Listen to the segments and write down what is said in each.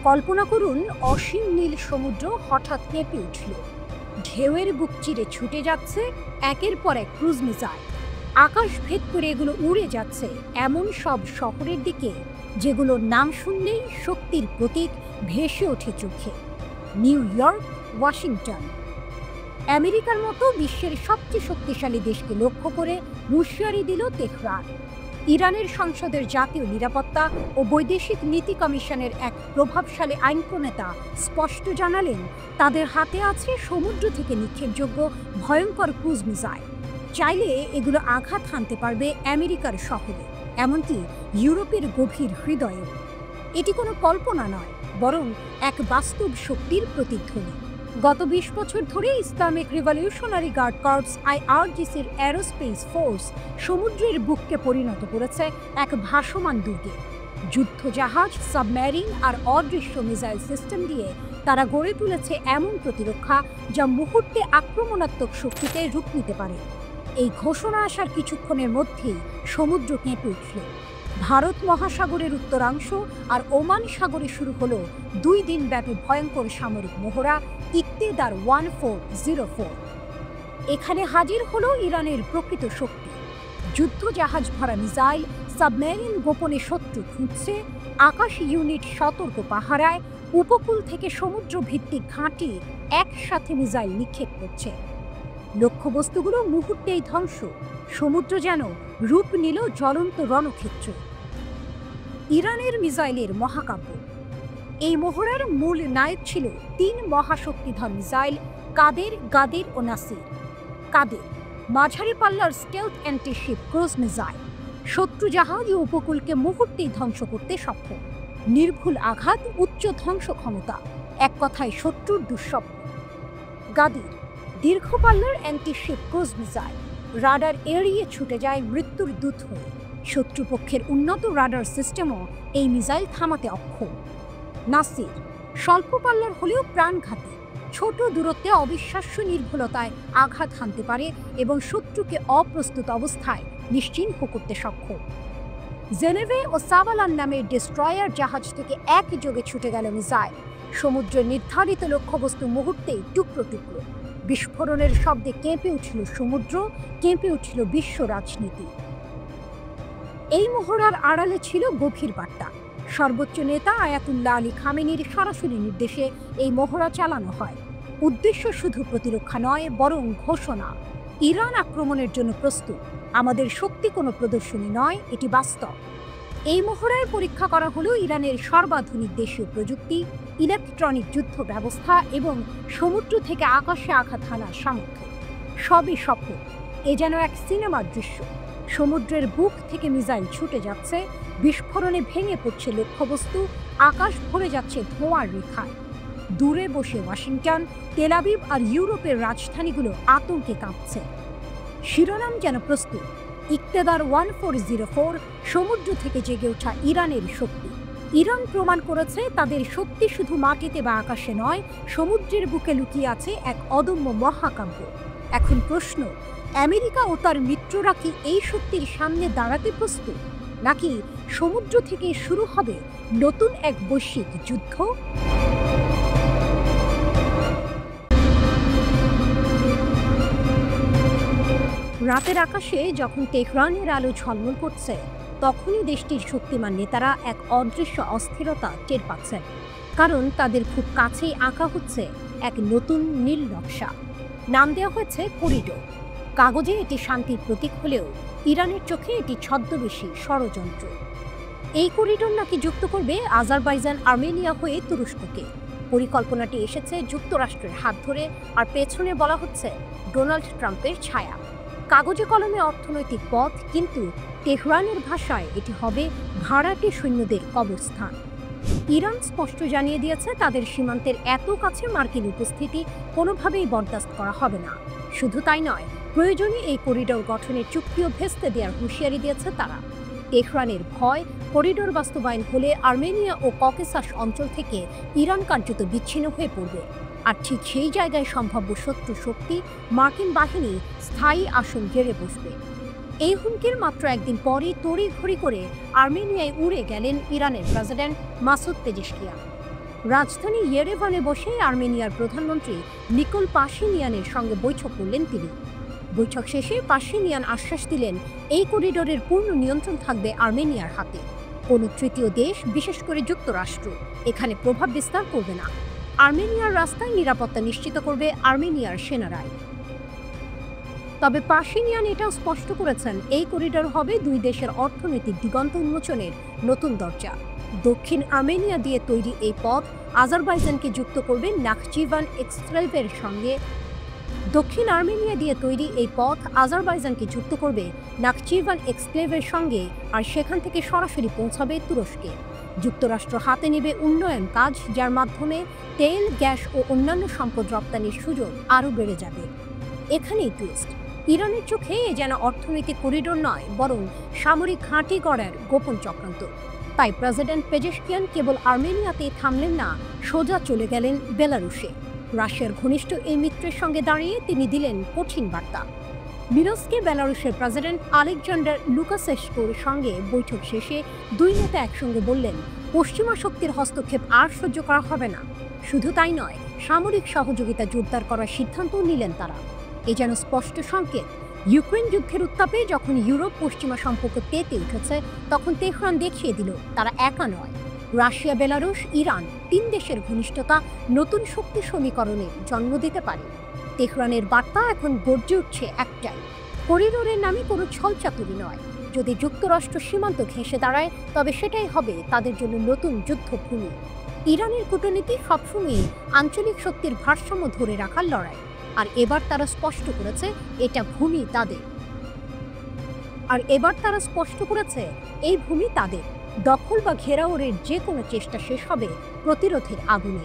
কল্পনা করুন, অসীম নীল সমুদ্র হঠাৎ কেঁপে উঠল। ঢেউয়ের বুক চিরে ছুটে যাচ্ছে একের পর এক ক্রুজ মিসাইল। আকাশ ভেদ করে এগুলো উড়ে যাচ্ছে এমন সব শহরের দিকে যেগুলোর নাম শুনলেই শক্তির প্রতীক ভেসে ওঠে চোখে। New York, Washington. আমেরিকার মতো বিশ্বের সবচেয়ে শক্তিশালী দেশকে লক্ষ্য করে হুঁশিয়ারি দিল তেহরান। ইরানের সংসদের জাতীয় নিরাপত্তা ও বৈদেশিক নীতি কমিশনের এক প্রভাবশালী আইন প্রণেতা স্পষ্ট জানালেন, তাদের হাতে আছে সমুদ্র থেকে নিক্ষেপযোগ্য ভয়ঙ্কর ক্রুজ মিসাইল। চাইলে এগুলো আঘাত হানতে পারবে আমেরিকার শহরে, এমনকি ইউরোপের গভীর হৃদয়েও। এটি কোনো কল্পনা নয়, বরং এক বাস্তব শক্তির প্রতিধ্বনি। গত ২০ বছর ধরে ইসলামিক রিভলিউশনারি গার্ড কর্পস IRGCর অ্যারোস্পেস ফোর্স সমুদ্রের বুককে পরিণত করেছে এক ভাসমান দুর্গে। যুদ্ধজাহাজ, সাবমেরিন আর অদৃশ্য মিসাইল সিস্টেম দিয়ে তারা গড়ে তুলেছে এমন প্রতিরক্ষা যা মুহূর্তে আক্রমণাত্মক শক্তিতে রূপ নিতে পারে। এই ঘোষণা আসার কিছুক্ষণের মধ্যেই সমুদ্র কেঁপে উঠল। ভারত মহাসাগরের উত্তরাংশ আর ওমান সাগরে শুরু হলো ২ দিনব্যাপী ভয়ঙ্কর সামরিক মহড়া ইকতেদার 1404। এখানে হাজির হলো ইরানের প্রকৃত শক্তি। যুদ্ধজাহাজ ভরা মিসাইল, সাবমেরিন গোপনে শত্রু খুঁজছে, আকাশ ইউনিট সতর্ক পাহারায়, উপকূল থেকে সমুদ্র ভিত্তিক ঘাঁটি একসাথে মিসাইল নিক্ষেপ করছে। লক্ষ্যবস্তুগুলো মুহূর্তেই ধ্বংস। সমুদ্র যেন রূপ নিল জ্বলন্ত রণক্ষেত্র। ইরানের মিসাইলের মহাকাব্য। এই মহড়ার মূল নায়ক ছিল ৩ মহাশক্তিধর মিসাইল কাদের, গাদির ও নাসির। কাদের মাঝারি পাল্লার স্টেলথ অ্যান্টিশিপ ক্রুজ মিসাইল, শত্রু জাহাজ ও উপকূলকে মুহূর্তেই ধ্বংস করতে সক্ষম। নির্ভুল আঘাত, উচ্চ ধ্বংস ক্ষমতা, এক কথায় শত্রুর দুঃস্বপ্ন। গাদির দীর্ঘ পাল্লার অ্যান্টিশিপ ক্রুজ মিসাইল, রাডার এড়িয়ে ছুটে যায় মৃত্যুর দূত হয়ে। শত্রুপক্ষের উন্নত রাডার সিস্টেমও এই মিসাইল থামাতে অক্ষম। নাসির স্বল্প পাল্লার হলেও প্রাণঘাতী, ছোট দূরত্বে অবিশ্বাস্য নির্ভুলতায় আঘাত হানতে পারে এবং শত্রুকে অপ্রস্তুত অবস্থায় নিশ্চিহ্ন করতে সক্ষম। জেনেভে ও সাভালান নামের ডেস্ট্রয়ার জাহাজ থেকে একযোগে ছুটে গেল মিসাইল। সমুদ্রের নির্ধারিত লক্ষ্যবস্তু মুহূর্তেই টুকরো টুকরো। বিস্ফোরণের শব্দে কেঁপে উঠল সমুদ্র, কেঁপে উঠল বিশ্ব রাজনীতি। এই মহড়ার আড়ালে ছিল গভীর বার্তা। সর্বোচ্চ নেতা আয়াতুল্লাহ আলী খামেনির সরাসরি নির্দেশে এই মহড়া চালানো হয়। উদ্দেশ্য শুধু প্রতিরক্ষা নয়, বরং ঘোষণা, ইরান আক্রমণের জন্য প্রস্তুত। আমাদের শক্তি কোনো প্রদর্শনী নয়, এটি বাস্তব। এই মহড়ায় পরীক্ষা করা হলো ইরানের সর্বাধুনিক দেশীয় প্রযুক্তি, ইলেকট্রনিক যুদ্ধ ব্যবস্থা এবং সমুদ্র থেকে আকাশে আঘাত হানার সামর্থ্য। সবই সফল। এ যেন এক সিনেমার দৃশ্য। সমুদ্রের বুক থেকে মিসাইল ছুটে যাচ্ছে, বিস্ফোরণে ভেঙে পড়ছে লক্ষ্যবস্তু, আকাশ ভরে যাচ্ছে ধোঁয়ার রেখায়। দূরে বসে ওয়াশিংটন, তেল আবিব আর ইউরোপের রাজধানীগুলো আতঙ্কে কাঁপছে। শিরোনাম যেন প্রস্তুত, ইকতেদার 1404, সমুদ্র থেকে জেগে ওঠা ইরানের শক্তি। ইরান প্রমাণ করেছে তাদের শক্তি শুধু মাটিতে বা আকাশে নয়, সমুদ্রের বুকে লুকিয়ে আছে এক অদম্য মহাকাব্য। এখন প্রশ্ন, আমেরিকা ও তার মিত্ররা কি এই শক্তির সামনে দাঁড়াতে প্রস্তুত, নাকি সমুদ্র থেকে শুরু হবে নতুন এক বৈশ্বিক যুদ্ধ? রাতের আকাশে যখন তেহরানের আলো ঝলমল করছে, তখনই দেশটির শক্তিমান নেতারা এক অদৃশ্য অস্থিরতা টের পাচ্ছেন। কারণ তাদের খুব কাছেই আঁকা হচ্ছে এক নতুন নীল নকশা। নাম দেওয়া হয়েছে করিডোর। কাগজে এটি শান্তির প্রতীক হলেও ইরানের চোখে এটি ছদ্মবেশী ষড়যন্ত্র। এই করিডোর নাকি যুক্ত করবে আজারবাইজান, আর্মেনিয়া হয়ে তুরস্ককে। পরিকল্পনাটি এসেছে যুক্তরাষ্ট্রের হাত ধরে, আর পেছনে বলা হচ্ছে ডোনাল্ড ট্রাম্পের ছায়া। কাগজে কলমে অর্থনৈতিক পথ, কিন্তু তেহরানের ভাষায় এটি হবে ভাড়াটে সৈন্যদের কবরস্থান। ইরান স্পষ্ট জানিয়ে দিয়েছে তাদের সীমান্তের এত কাছে মার্কিন উপস্থিতি কোনোভাবেই বরদাস্ত করা হবে না। শুধু তাই নয়, প্রয়োজনে এই করিডোর গঠনের চুক্তিও ভেস্তে দেওয়ার হুঁশিয়ারি দিয়েছে তারা। তেহরানের ভয়, করিডোর বাস্তবায়ন হলে আর্মেনিয়া ও ককেসাস অঞ্চল থেকে ইরান কার্যত বিচ্ছিন্ন হয়ে পড়বে। আর ঠিক সেই জায়গায় সম্ভাব্য শত্রু শক্তি, মার্কিন বাহিনী স্থায়ী আসন ঘিরে বসবে। এই হুমকির মাত্র একদিন পরই তড়িঘড়ি করে আর্মেনিয়ায় উড়ে গেলেন ইরানের প্রেসিডেন্ট মাসুদ পেজেশকিয়ান। রাজধানী ইয়েরেভানে বসে আর্মেনিয়ার প্রধানমন্ত্রী নিকোল পাশিনিয়ানের সঙ্গে বৈঠক করলেন তিনি। বৈঠক শেষে পাশিনিয়ান আশ্বাস দিলেন এই করিডোরের পূর্ণ নিয়ন্ত্রণ থাকবে আর্মেনিয়ার হাতে। কোনো তৃতীয় দেশ, বিশেষ করে যুক্তরাষ্ট্র, এখানে প্রভাব বিস্তার করবে না। আর্মেনিয়ার রাস্তায় নিরাপত্তা নিশ্চিত করবে আর্মেনিয়ার সেনারাই। তবে পাশিনিয়ান এটাও স্পষ্ট করেছেন এই করিডোর হবে দুই দেশের অর্থনৈতিক দিগন্ত উন্মোচনের নতুন দরজা। দক্ষিণ আর্মেনিয়া দিয়ে তৈরি এই পথ আজারবাইজানকে যুক্ত করবে নাখচিভান এক্সক্লেভের সঙ্গে। দক্ষিণ আর্মেনিয়া দিয়ে তৈরি এই পথ আজারবাইজানকে যুক্ত করবে নাখচিভান এক্সক্লেভের সঙ্গে, আর সেখান থেকে সরাসরি পৌঁছাবে তুরস্কে। যুক্তরাষ্ট্র হাতে নেবে উন্নয়ন কাজ, যার মাধ্যমে তেল, গ্যাস ও অন্যান্য সম্পদ রপ্তানির সুযোগ আরও বেড়ে যাবে। এখানেই টুইস্ট, ইরানের চোখে এ যেন অর্থনৈতিক করিডোর নয়, বরং সামরিক ঘাঁটি গড়ার গোপন চক্রান্ত। তাই প্রেসিডেন্ট পেজেশকিয়ান কেবল আর্মেনিয়াতেই থামলেন না, সোজা চলে গেলেন বেলারুশে। রাশিয়ার ঘনিষ্ঠ এই মিত্রের সঙ্গে দাঁড়িয়ে তিনি দিলেন কঠিন বার্তা। মিনস্কে বেলারুশের প্রেসিডেন্ট আলেকজান্ডার লুকাশেস্কুর সঙ্গে বৈঠক শেষে দুই নেতা একসঙ্গে বললেন, পশ্চিমা শক্তির হস্তক্ষেপ আর সহ্য করা হবে না। শুধু তাই নয়, সামরিক সহযোগিতা জোরদার করার সিদ্ধান্তও নিলেন তারা। এ যেন স্পষ্ট সংকেত, ইউক্রেন যুদ্ধের উত্তাপে যখন ইউরোপ পশ্চিমা সম্পর্ক তেতে উঠেছে, তখন তেহরান দেখিয়ে দিল তারা একা নয়। রাশিয়া, বেলারুশ, ইরান, তিন দেশের ঘনিষ্ঠতা নতুন শক্তি সমীকরণের জন্ম দিতে পারে। তেহরানের বার্তা এখন গর্জে উঠছে একটাই, করিডোরের নামে কোনো ছলচাতুরি নয়। যদি যুক্তরাষ্ট্র সীমান্ত ঘেঁষে দাঁড়ায়, তবে সেটাই হবে তাদের জন্য নতুন যুদ্ধভূমি। ইরানের কূটনীতি সবসময়ই আঞ্চলিক শক্তির ভারসাম্য ধরে রাখার লড়াই, আর এবার তারা স্পষ্ট করেছে এটা ভূমি তাদের। এই ভূমি তাদের। দখল বা ঘেরাওয়ের যে কোনো চেষ্টা শেষ হবে প্রতিরোধের আগুনে।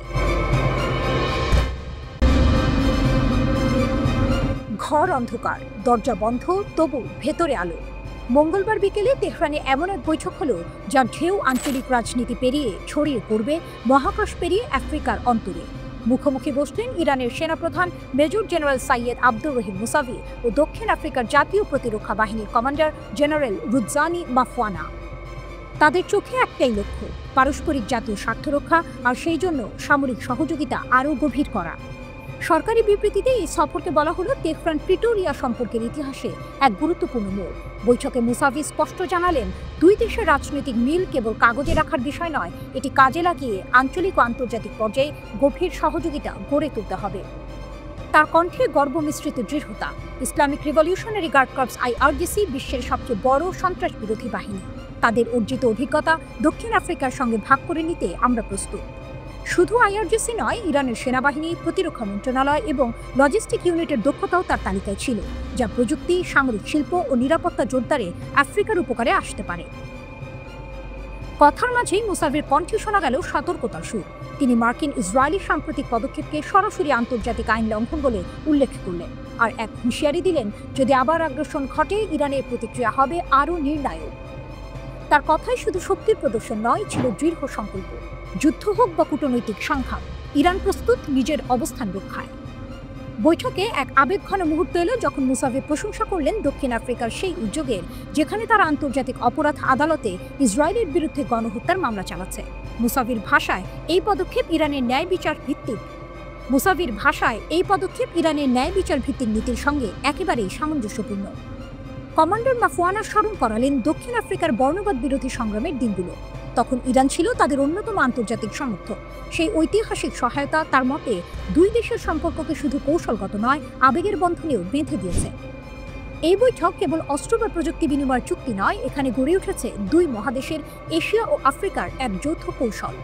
ঘর অন্ধকার, দরজা বন্ধ, তবু ভেতরে আলো। মঙ্গলবার বিকেলে তেহরানে এমন এক বৈঠক হলো যার ঢেউ আঞ্চলিক রাজনীতি পেরিয়ে ছড়িয়ে পড়বে মহাকাশ পেরিয়ে আফ্রিকার অন্তরে। মুখোমুখি বসলেন ইরানের সেনাপ্রধান major general Syed Abdur Rahim Musavi ও দক্ষিণ আফ্রিকার জাতীয় প্রতিরক্ষা বাহিনীর কমান্ডার জেনারেল রুদজানি মাফওয়ানা। তাদের চোখে একটাই লক্ষ্য, পারস্পরিক জাতীয় স্বার্থ রক্ষা, আর সেই জন্য সামরিক সহযোগিতা আরও গভীর করা। সরকারি বিবৃতিতে এই সফরকে বলা হলো তেহরান প্রিটোরিয়া সম্পর্কের ইতিহাসে এক গুরুত্বপূর্ণ মোড়। বৈঠকে মুসাভি স্পষ্ট জানালেন, দুই দেশের রাজনৈতিক মিল কেবল কাগজে রাখার বিষয় নয়, এটি কাজে লাগিয়ে আঞ্চলিক ও আন্তর্জাতিক পর্যায়ে গভীর সহযোগিতা গড়ে তুলতে হবে। তার কণ্ঠে গর্ব মিশ্রিত দৃঢ়তা। Islamic revolutionary guard corps IRGC বিশ্বের সবচেয়ে বড় সন্ত্রাস বিরোধী বাহিনী। তাদের অর্জিত অভিজ্ঞতা দক্ষিণ আফ্রিকার সঙ্গে ভাগ করে নিতে আমরা প্রস্তুত। শুধু IRGC নয়, ইরানের সেনাবাহিনী, প্রতিরক্ষা মন্ত্রণালয় এবং লজিস্টিক ইউনিটের দক্ষতাও তার তালিকায় ছিল, যা প্রযুক্তি, সামরিক শিল্প ও নিরাপত্তা জোরদারে আফ্রিকার উপকারে আসতে পারে। কথার মাঝেই মুসাভির কণ্ঠে শোনা গেল সতর্কতার সুর। তিনি মার্কিন ইসরায়েলি সাম্প্রতিক পদক্ষেপকে সরাসরি আন্তর্জাতিক আইন লঙ্ঘন বলে উল্লেখ করলেন, আর এক হুঁশিয়ারি দিলেন, যদি আবার আগ্রাসন ঘটে, ইরানের প্রতিক্রিয়া হবে আরও নির্ণায়ক। তার কথায় শুধু শক্তির প্রদর্শন নয়, ছিল দৃঢ় সংকল্প। যুদ্ধ হোক বা কূটনৈতিক সংঘাত, ইরান প্রস্তুত নিজের অবস্থান রক্ষায়। বৈঠকে এক আবেগঘন মুহূর্ত এলো যখন মুসাভি প্রশংসা করলেন দক্ষিণ আফ্রিকার সেই উদ্যোগের, যেখানে তারা আন্তর্জাতিক অপরাধ আদালতে ইসরায়েলের বিরুদ্ধে গণহত্যার মামলা চালাচ্ছে। মুসাভির ভাষায় এই পদক্ষেপ ইরানের ন্যায় বিচার ভিত্তিক নীতির সঙ্গে একেবারেই সামঞ্জস্যপূর্ণ। কমান্ডার মাফওয়ানা স্মরণ করালেন দক্ষিণ আফ্রিকার বর্ণবাদ বিরোধী সংগ্রামের দিনগুলো। তখন ইরান ছিল তাদের অন্যতম আন্তর্জাতিক সমর্থক। সেই ঐতিহাসিক সহায়তা তার মতে দুই দেশের সম্পর্ককে শুধু কৌশলগত নয়, আবেগের বন্ধনেও বেঁধে দিয়েছে। এই বৈঠক কেবল অস্ত্র বা প্রযুক্তি বিনিময় চুক্তি নয়, এখানে গড়ে উঠেছে দুই মহাদেশের, এশিয়া ও আফ্রিকার এক যৌথ কৌশল।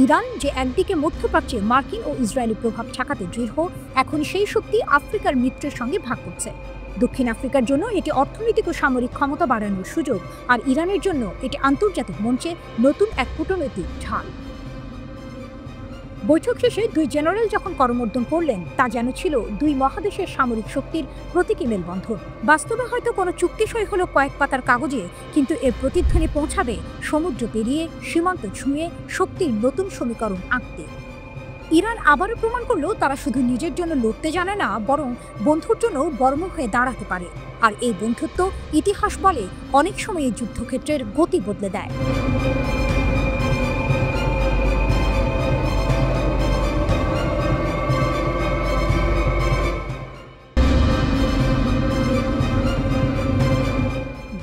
ইরান যে একদিকে মধ্যপ্রাচ্যে মার্কিন ও ইসরায়েলি প্রভাব ঠেকাতে দৃঢ়, এখন সেই শক্তি আফ্রিকার মিত্রের সঙ্গে ভাগ করছে। দক্ষিণ আফ্রিকার জন্য এটি অর্থনৈতিক ও সামরিক ক্ষমতা বাড়ানোর সুযোগ, আর ইরানের জন্য এটি আন্তর্জাতিক মঞ্চে নতুন এক কূটনৈতিক ঢাল। বৈঠক শেষে দুই জেনারেল যখন করমর্দন করলেন, তা যেন ছিল দুই মহাদেশের সামরিক শক্তির প্রতীকী মেলবন্ধন। বাস্তবে হয়তো কোনো চুক্তি সই হলো কয়েক পাতার কাগজে, কিন্তু এর প্রতিধ্বনি পৌঁছাবে সমুদ্র পেরিয়ে, সীমান্ত ছুঁয়ে, শক্তির নতুন সমীকরণ আঁকতে। ইরান আবারও প্রমাণ করলো তারা শুধু নিজের জন্য লড়তে জানে না, বরং বন্ধুর জন্য বর্ম হয়ে দাঁড়াতে পারে। আর এই বন্ধুত্ব, ইতিহাস বলে, অনেক সময় এই যুদ্ধক্ষেত্রের গতি বদলে দেয়।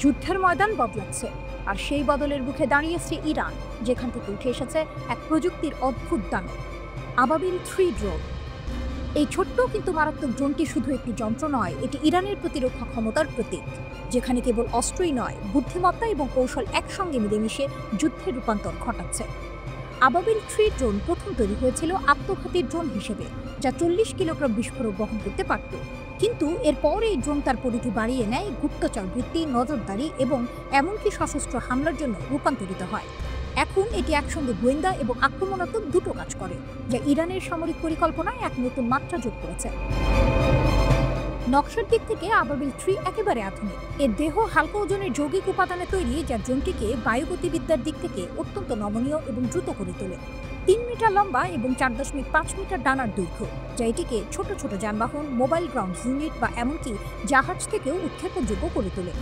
যুদ্ধের ময়দান বদলাচ্ছে, আর সেই বদলের মুখে দাঁড়িয়েছে ইরান, যেখান থেকে উঠে এসেছে এক প্রযুক্তির অদ্ভুত দানব, আবাবিল 3 ড্রোন। এই ছোট্ট কিন্তু মারাত্মক ড্রোনটি শুধু একটি যন্ত্র নয়, এটি ইরানের প্রতিরক্ষা ক্ষমতার প্রতীক, যেখানে কেবল অস্ত্রই নয়, বুদ্ধিমত্তা এবং কৌশল একসঙ্গে মিলেমিশে যুদ্ধের রূপান্তর ঘটাচ্ছে। আবাবিল 3 ড্রোন প্রথম তৈরি হয়েছিল আত্মঘাতী ড্রোন হিসেবে, যা 40 কিলোগ্রাম বিস্ফোরক বহন করতে পারত। কিন্তু এরপর এই ড্রোন তার পরিধি বাড়িয়ে নেয়, গুপ্তচর বৃত্তি, নজরদারি এবং এমনকি সশস্ত্র হামলার জন্য রূপান্তরিত হয়। এখন এটি একসঙ্গে গোয়েন্দা এবং আক্রমণাত্মক দুটো কাজ করে, যা ইরানের সামরিক পরিকল্পনায় এক নতুন মাত্রা যোগ করেছে। নকশার দিক থেকে আবাবিল 3 একেবারে আধুনিক। এর দেহ হালকা ওজনের যৌগিক উপাদানে তৈরি, যা ড্রোনটিকে বায়ুগতিবিদ্যার দিক থেকে অত্যন্ত নমনীয় এবং দ্রুত করে তোলে। 3 মিটার লম্বা এবং 4.5 মিটার ডানার দৈর্ঘ্য, যা এটিকে ছোট ছোট যানবাহন, মোবাইল গ্রাউন্ড ইউনিট বা এমনকি জাহাজ থেকেও উৎক্ষেপণযোগ্য করে তোলে।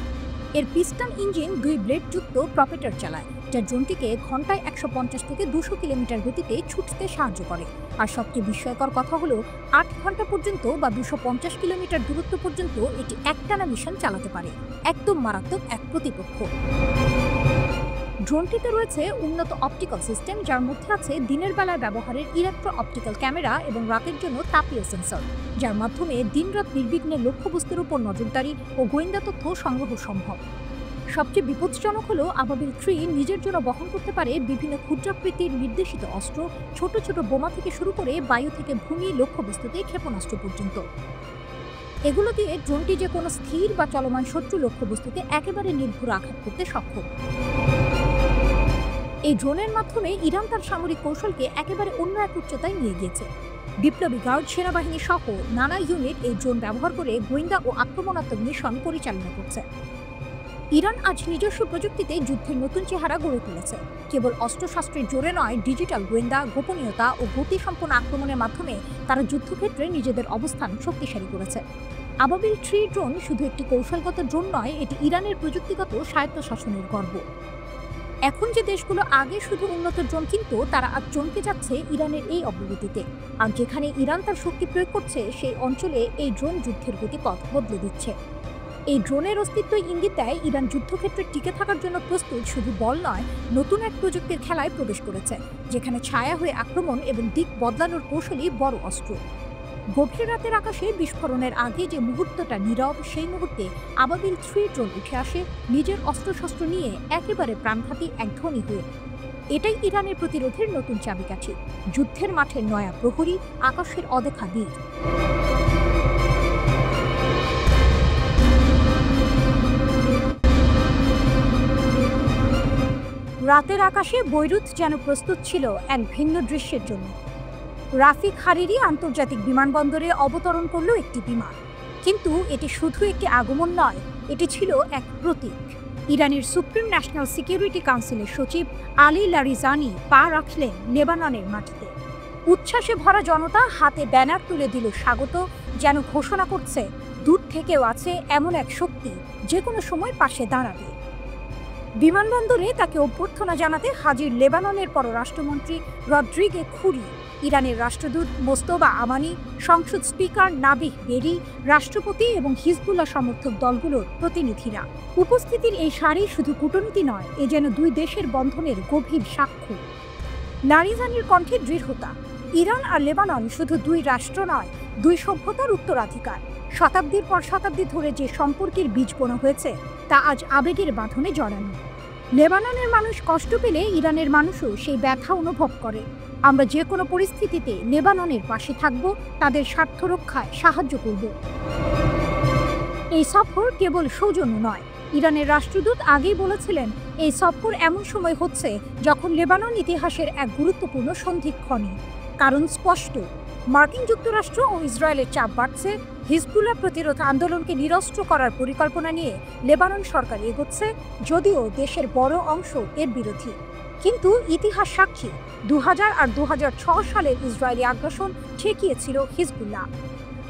এর পিস্টন ইঞ্জিন 2 ব্লেডযুক্ত প্রপেটার চালায়, যা ড্রোনটিকে ঘন্টায় 150 থেকে 200 কিলোমিটার গতিতে ছুটতে সাহায্য করে। আর সবচেয়ে বিস্ময়কর কথা হলো, 8 ঘন্টা পর্যন্ত বা 250 কিলোমিটার দূরত্ব পর্যন্ত এটি একটানা মিশন চালাতে পারে। একদম মারাত্মক এক প্রতিপক্ষ। ড্রোনটিতে রয়েছে উন্নত অপটিক্যাল সিস্টেম, যার মধ্যে আছে দিনের বেলায় ব্যবহারের ইলেকট্রো অপটিক্যাল ক্যামেরা এবং রাতের জন্য তাপীয় সেন্সর, যার মাধ্যমে দিনরাত নির্বিঘ্নে লক্ষ্যবস্তুর উপর নজরদারি ও গোয়েন্দা তথ্য সংগ্রহ সম্ভব। সবচেয়ে বিপজ্জনক হলো, আবাবিল 3 নিজের জন্য বহন করতে পারে বিভিন্ন ক্ষুদ্রাকৃতির নির্দেশিত অস্ত্র, ছোট ছোট বোমা থেকে শুরু করে বায়ু থেকে ভূমি লক্ষ্যবস্তুতে ক্ষেপণাস্ত্র পর্যন্ত। এগুলো দিয়ে ড্রোনটি যে কোনো স্থির বা চলমান শত্রু লক্ষ্যবস্তুতে একেবারে নির্ভুল আঘাত করতে সক্ষম। এই ড্রোনের মাধ্যমে ইরান তার সামরিক কৌশলকে একেবারে অন্য এক উচ্চতায় নিয়ে গিয়েছে। বিপ্লবী গার্ড, সেনাবাহিনী সহ নানা ইউনিট এই ড্রোন ব্যবহার করে গোয়েন্দা ও আক্রমণাত্মক মিশন পরিচালনা করছে। ইরান আজ নিজস্ব প্রযুক্তিতে যুদ্ধের নতুন চেহারা গড়ে তুলেছে। কেবল অস্ত্রশস্ত্রের জোরে নয়, ডিজিটাল গোয়েন্দা, গোপনীয়তা ও গতিসম্পন্ন আক্রমণের মাধ্যমে তারা যুদ্ধক্ষেত্রে নিজেদের অবস্থান শক্তিশালী করেছে। আবাবিল 3 ড্রোন শুধু একটি কৌশলগত ড্রোন নয়, এটি ইরানের প্রযুক্তিগত স্বায়ত্তশাসনের গর্ব। এখন যে দেশগুলো আগে শুধু উন্নত ড্রোন কিনত, তারা আজ চমকে যাচ্ছে ইরানের এই অগ্রগতিতে। আর যেখানে ইরান তার শক্তি প্রয়োগ করছে, সেই অঞ্চলে এই ড্রোন যুদ্ধের গতিপথ বদলে দিচ্ছে। এই ড্রোনের অস্তিত্ব ইঙ্গিত দেয় ইরান যুদ্ধক্ষেত্রে টিকে থাকার জন্য প্রস্তুত, শুধু বল নয়, নতুন এক প্রযুক্তির খেলায় প্রবেশ করেছে, যেখানে ছায়া হয়ে আক্রমণ এবং দিক বদলানোর কৌশলই বড় অস্ত্র। গভীর রাতের আকাশে বিস্ফোরণের আগে যে মুহূর্তটা নীরব, সেই মুহূর্তে আবাবিল 3 ড্রোন উঠে আসে নিজের অস্ত্রশস্ত্র নিয়ে, একেবারে প্রাণঘাতী এক ধ্বনি হয়ে। এটাই ইরানের প্রতিরোধের নতুন চাবিকাঠি, যুদ্ধের মাঠের নয়া প্রহরী, আকাশের অদেখা বীর। রাতের আকাশে বৈরুত যেন প্রস্তুত ছিল এক ভিন্ন দৃশ্যের জন্য। রাফিক হারিরি আন্তর্জাতিক বিমানবন্দরে অবতরণ করল একটি বিমান, কিন্তু এটি শুধু একটি আগমন নয়, এটি ছিল এক প্রতীক। ইরানের সুপ্রিম ন্যাশনাল সিকিউরিটি কাউন্সিলের সচিব আলী লারিজানি পা রাখলেন লেবাননের মাটিতে। উচ্ছ্বাসে ভরা জনতা হাতে ব্যানার তুলে দিল স্বাগত, যেন ঘোষণা করছে দূর থেকেও আছে এমন এক শক্তি যে কোনো সময় পাশে দাঁড়াবে। বিমানবন্দরে তাকে অভ্যর্থনা জানাতে হাজির লেবাননের পররাষ্ট্রমন্ত্রী রদ্রিগে খুরি, ইরানের রাষ্ট্রদূত মোস্তফা আমানি, সংসদ স্পিকার নাবিহ বেরি, রাষ্ট্রপতি এবং হিজবুল্লাহ সমর্থক দলগুলোর প্রতিনিধিরা। উপস্থিতির এই সারি শুধু কূটনীতি নয়, এ যেন দুই দেশের বন্ধনের গভীর সাক্ষ্য। লারিজানির কণ্ঠে দৃঢ়তা। ইরান আর লেবানন শুধু দুই রাষ্ট্র নয়, দুই সভ্যতার উত্তরাধিকার। শতাব্দীর পর শতাব্দী ধরে যে সম্পর্কের বীজ বোনা হয়েছে, তা আজ আবেগের বাঁধনে জড়ানো। লেবাননের মানুষ কষ্ট পেলে ইরানের মানুষও সেই ব্যথা অনুভব করে। আমরা যে কোনো পরিস্থিতিতে লেবাননের পাশে থাকব, তাদের স্বার্থ রক্ষায় সাহায্য করব। এই সফর কেবল সৌজন্য নয়, ইরানের রাষ্ট্রদূত আগেই বলেছিলেন, এই সফর এমন সময় হচ্ছে যখন লেবানন ইতিহাসের এক গুরুত্বপূর্ণ সন্ধিক্ষণে। কারণ স্পষ্ট, মার্কিন যুক্তরাষ্ট্র ও ইসরায়েলের চাপ বাড়ছে। হিজবুল্লাহ প্রতিরোধ আন্দোলনকে নিরস্ত্র করার পরিকল্পনা নিয়ে লেবানন সরকার এগোচ্ছে, যদিও দেশের বড় অংশ এর বিরোধী। কিন্তু ইতিহাস সাক্ষী, 2000 আর 2006 সালের ইসরায়েলি আগ্রাসন ঠেকিয়েছিল হিজবুল্লাহ।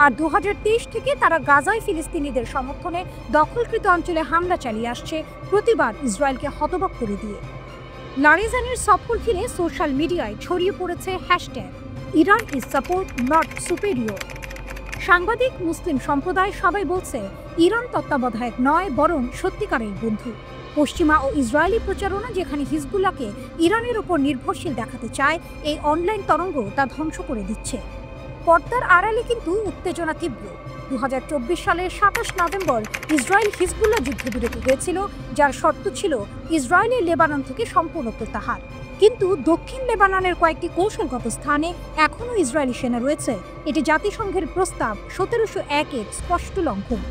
আর 2023 থেকে তারা গাজায় ফিলিস্তিনিদের সমর্থনে দখলকৃত অঞ্চলে হামলা চালিয়ে আসছে, প্রতিবার ইসরায়েলকে হতবাক করে দিয়ে। লারিজানির সফর ঘিরে সোশ্যাল মিডিয়ায় ছড়িয়ে পড়েছে hashtag Iran is support not superior. সাংবাদিক, মুসলিম সম্প্রদায় সবাই বলছে ইরান তত্ত্বাবধায়ক নয়, বরং সত্যিকারের বন্ধু। পশ্চিমা ও ইসরায়েলি প্রচারণা যেখানে হিজবুল্লাহকে ইরানের উপর নির্ভরশীল দেখাতে চায়, এই অনলাইন তরঙ্গ তা ধ্বংস করে দিচ্ছে। পর্দার আড়ালে কিন্তু উত্তেজনা তীব্র। 2024 সালের 27 নভেম্বর ইসরায়েল হিজবুল্লাহ যুদ্ধবিরতি হয়েছিল, যার শর্ত ছিল ইসরায়েলের লেবানন থেকে সম্পূর্ণ প্রত্যাহার। কিন্তু দক্ষিণ লেবাননের কয়েকটি কৌশলগত স্থানে এখনও ইসরায়েলি সেনা রয়েছে। এটি জাতিসংঘের প্রস্তাব 1701-এর স্পষ্ট লঙ্ঘন।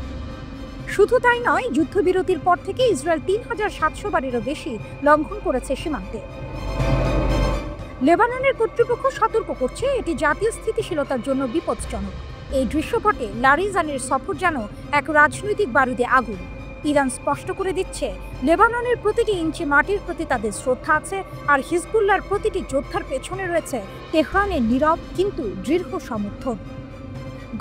শুধু তাই নয়, যুদ্ধবিরতির পর থেকে ইসরায়েল 3700 বারেরও বেশি লঙ্ঘন করেছে সীমান্তে। লেবাননের কর্তৃপক্ষ সতর্ক করছে এটি জাতীয় স্থিতিশীলতার জন্য বিপজ্জনক। এই দৃশ্যপটে লারিজানের সফর যেন এক রাজনৈতিক বারুদে আগুন। ইরান স্পষ্ট করে দিচ্ছে লেবাননের প্রতিটি ইঞ্চি মাটির প্রতি তাদের শ্রদ্ধা আছে, আর হিজবুল্লাহর প্রতিটি যোদ্ধার পেছনে রয়েছে তেহরানের নীরব কিন্তু দৃঢ় সমর্থন।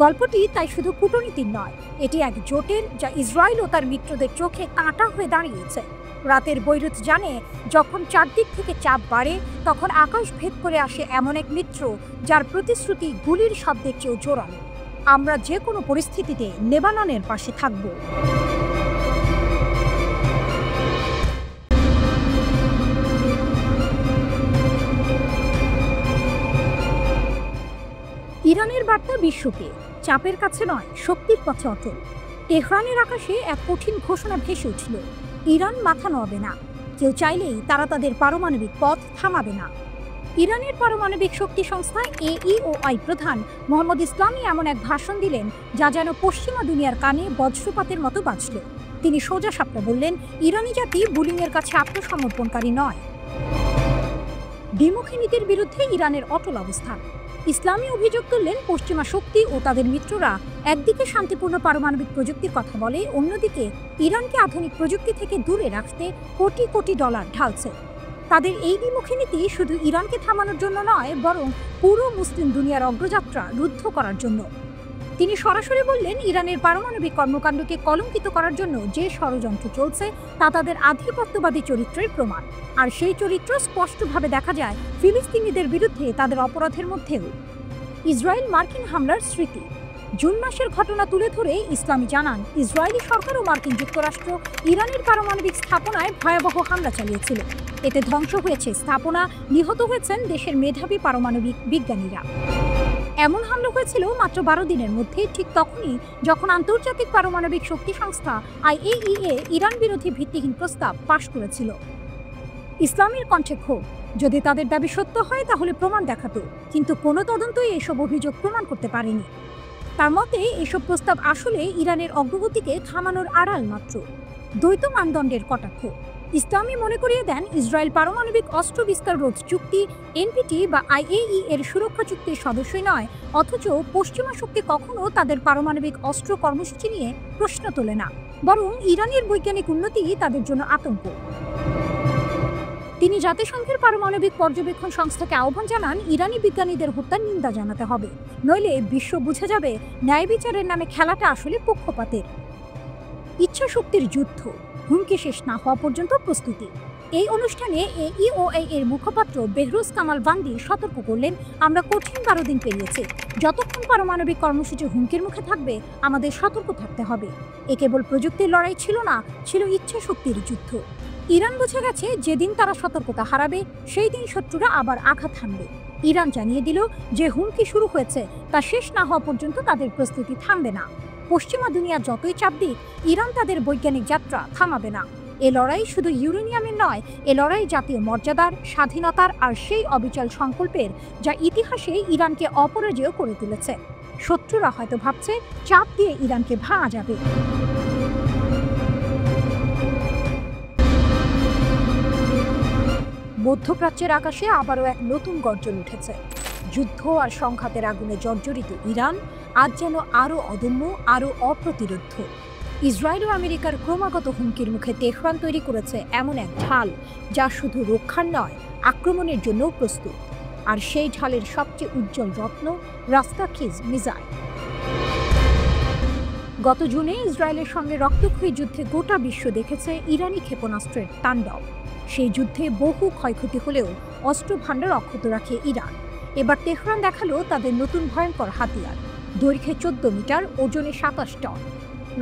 গল্পটি তাই শুধু কূটনীতির নয়, এটি এক জোটের যা ইসরায়েল ও তার মিত্রদের চোখে কাঁটা হয়ে দাঁড়িয়েছে। রাতের বৈরুত জানে যখন চারদিক থেকে চাপ বাড়ে, তখন আকাশ ভেদ করে আসে এমন এক মিত্র যার প্রতিশ্রুতি গুলির শব্দের চেয়েও জোরালো। আমরা যে কোনো পরিস্থিতিতে লেবাননের পাশে থাকব। ইরানের বার্তা বিশ্বকে চাপের কাছে নয়, শক্তির পথে অটল। তেহরানের আকাশে এক কঠিন ঘোষণা ভেসে উঠল, ইরান মাথা নোয়াবে না। কেউ চাইলেই তারা তাদের পারমাণবিক পথ থামাবে না। ইরানের পারমাণবিক শক্তি সংস্থা AEOI প্রধান মোহাম্মদ ইসলামি এমন এক ভাষণ দিলেন যা যেন পশ্চিমা দুনিয়ার কানে বজ্রপাতের মতো বাজল। তিনি সোজাসাপটা বললেন, ইরানি জাতি বুলিংয়ের কাছে আত্মসমর্পণকারী নয়। দ্বিমুখী নীতির বিরুদ্ধে ইরানের অটল অবস্থান। ইসলামী অভিযোগ তুললেন, পশ্চিমা শক্তি ও তাদের মিত্ররা একদিকে শান্তিপূর্ণ পারমাণবিক প্রযুক্তির কথা বলে, অন্যদিকে ইরানকে আধুনিক প্রযুক্তি থেকে দূরে রাখতে কোটি কোটি ডলার ঢালছে। তাদের এই দ্বিমুখী নীতি শুধু ইরানকে থামানোর জন্য নয়, বরং পুরো মুসলিম দুনিয়ার অগ্রযাত্রা রুদ্ধ করার জন্য। তিনি সরাসরি বললেন, ইরানের পারমাণবিক কর্মকাণ্ডকে কলঙ্কিত করার জন্য যে ষড়যন্ত্র চলছে তা তাদের আধিপত্যবাদী চরিত্রের প্রমাণ। আর সেই চরিত্র স্পষ্টভাবে দেখা যায় ফিলিস্তিনিদের বিরুদ্ধে তাদের অপরাধের মধ্যেও। ইসরায়েল মার্কিন হামলার স্মৃতি। জুন মাসের ঘটনা তুলে ধরে ইসলামি জানান, ইসরায়েলি সরকার ও মার্কিন যুক্তরাষ্ট্র ইরানের পারমাণবিক স্থাপনায় ভয়াবহ হামলা চালিয়েছিল। এতে ধ্বংস হয়েছে স্থাপনা, নিহত হয়েছেন দেশের মেধাবী পারমাণবিক বিজ্ঞানীরা। এমন হামলা হয়েছিল মাত্র 12 দিনের মধ্যে, ঠিক তখনই যখন আন্তর্জাতিক পারমাণবিক শক্তি সংস্থা IAEA ইরান বিরোধী ভিত্তিহীন প্রস্তাব পাশ করেছিল। ইসলামের কণ্ঠে ক্ষোভ, যদি তাদের দাবি সত্য হয় তাহলে প্রমাণ দেখাতো, কিন্তু কোনো তদন্তই এসব অভিযোগ প্রমাণ করতে পারেনি। তার মতে এসব প্রস্তাব আসলে ইরানের অগ্রগতিকে থামানোর আড়াল মাত্র। দ্বৈত মানদণ্ডের কটাক্ষ। ইসলামী মনে করিয়ে দেন, ইসরায়েল পারমাণবিক অস্ত্র বিস্তার রোধ চুক্তি NPT বা IAEA এর সুরক্ষা চুক্তির সদস্যই নয়, অথচ পশ্চিমা শক্তি কখনো তাদের পারমাণবিক অস্ত্র কর্মসূচি নিয়ে প্রশ্ন তোলে না, বরং ইরানের বৈজ্ঞানিক উন্নতি তাদের জন্য আতঙ্ক। তিনি জাতিসংঘের পারমাণবিক পর্যবেক্ষণ সংস্থাকে আহ্বান জানান, ইরানি বিজ্ঞানীদের হত্যার নিন্দা জানাতে হবে, নইলে বিশ্ব বুঝে যাবে ন্যায় বিচারের নামে খেলাটা আসলে পক্ষপাতের। ইচ্ছা শক্তির যুদ্ধ, হুমকি শেষ না হওয়া পর্যন্ত প্রস্তুতি। এই অনুষ্ঠানে AEOI এর মুখপাত্র বেহরুজ কামাল বান্দি সতর্ক করলেন, আমরা কঠিন 12 দিন পেরিয়েছি। যতক্ষণ পারমাণবিক কর্মসূচি হুমকির মুখে থাকবে, আমাদের সতর্ক থাকতে হবে। এ কেবল প্রযুক্তির লড়াই ছিল না, ছিল ইচ্ছা শক্তির যুদ্ধ। ইরান বুঝে গেছে, যেদিন তারা সতর্কতা হারাবে সেই দিন শত্রুরা আবার আঘাত হানবে। ইরান জানিয়ে দিল যে হুমকি শুরু হয়েছে তা শেষ না হওয়া পর্যন্ত তাদের প্রস্তুতি থামবে না। পশ্চিমা দুনিয়া যতই চাপ দিক, ইরান তাদের বৈজ্ঞানিক যাত্রা থামাবে না। এ লড়াই শুধু ইউরেনিয়ামের নয়, এ লড়াই জাতীয় মর্যাদার, স্বাধীনতার আর সেই অবিচল সংকল্পের যা ইতিহাসে ইরানকে অপরাজেয় করে তুলেছে। শত্রুরা হয়তো ভাবছে চাপ দিয়ে ইরানকে ভাঙা যাবে। মধ্যপ্রাচ্যের আকাশে আবারও এক নতুন গর্জন উঠেছে। যুদ্ধ আর সংঘাতের আগুনে জর্জরিত ইরান আজ যেন আরও অদম্য, আরও অপ্রতিরোধ্য। ইসরায়েল ও আমেরিকার ক্রমাগত হুমকির মুখে তেহরান তৈরি করেছে এমন এক ঢাল যা শুধু রক্ষার নয়, আক্রমণের জন্যও প্রস্তুত। আর সেই ঢালের সবচেয়ে উজ্জ্বল রত্ন রাস্তাখিজ মিসাইল। গত জুনে ইসরায়েলের সঙ্গে রক্তক্ষয়ী যুদ্ধে গোটা বিশ্ব দেখেছে ইরানি ক্ষেপণাস্ত্রের তাণ্ডব। সেই যুদ্ধে বহু ক্ষয়ক্ষতি হলেও অস্ত্র ভাণ্ডার অক্ষত রাখে ইরান। এবার তেহরান দেখালো তাদের নতুন ভয়ঙ্কর হাতিয়ার, দৈর্ঘ্যে 14 মিটার, ওজনে 27 টন।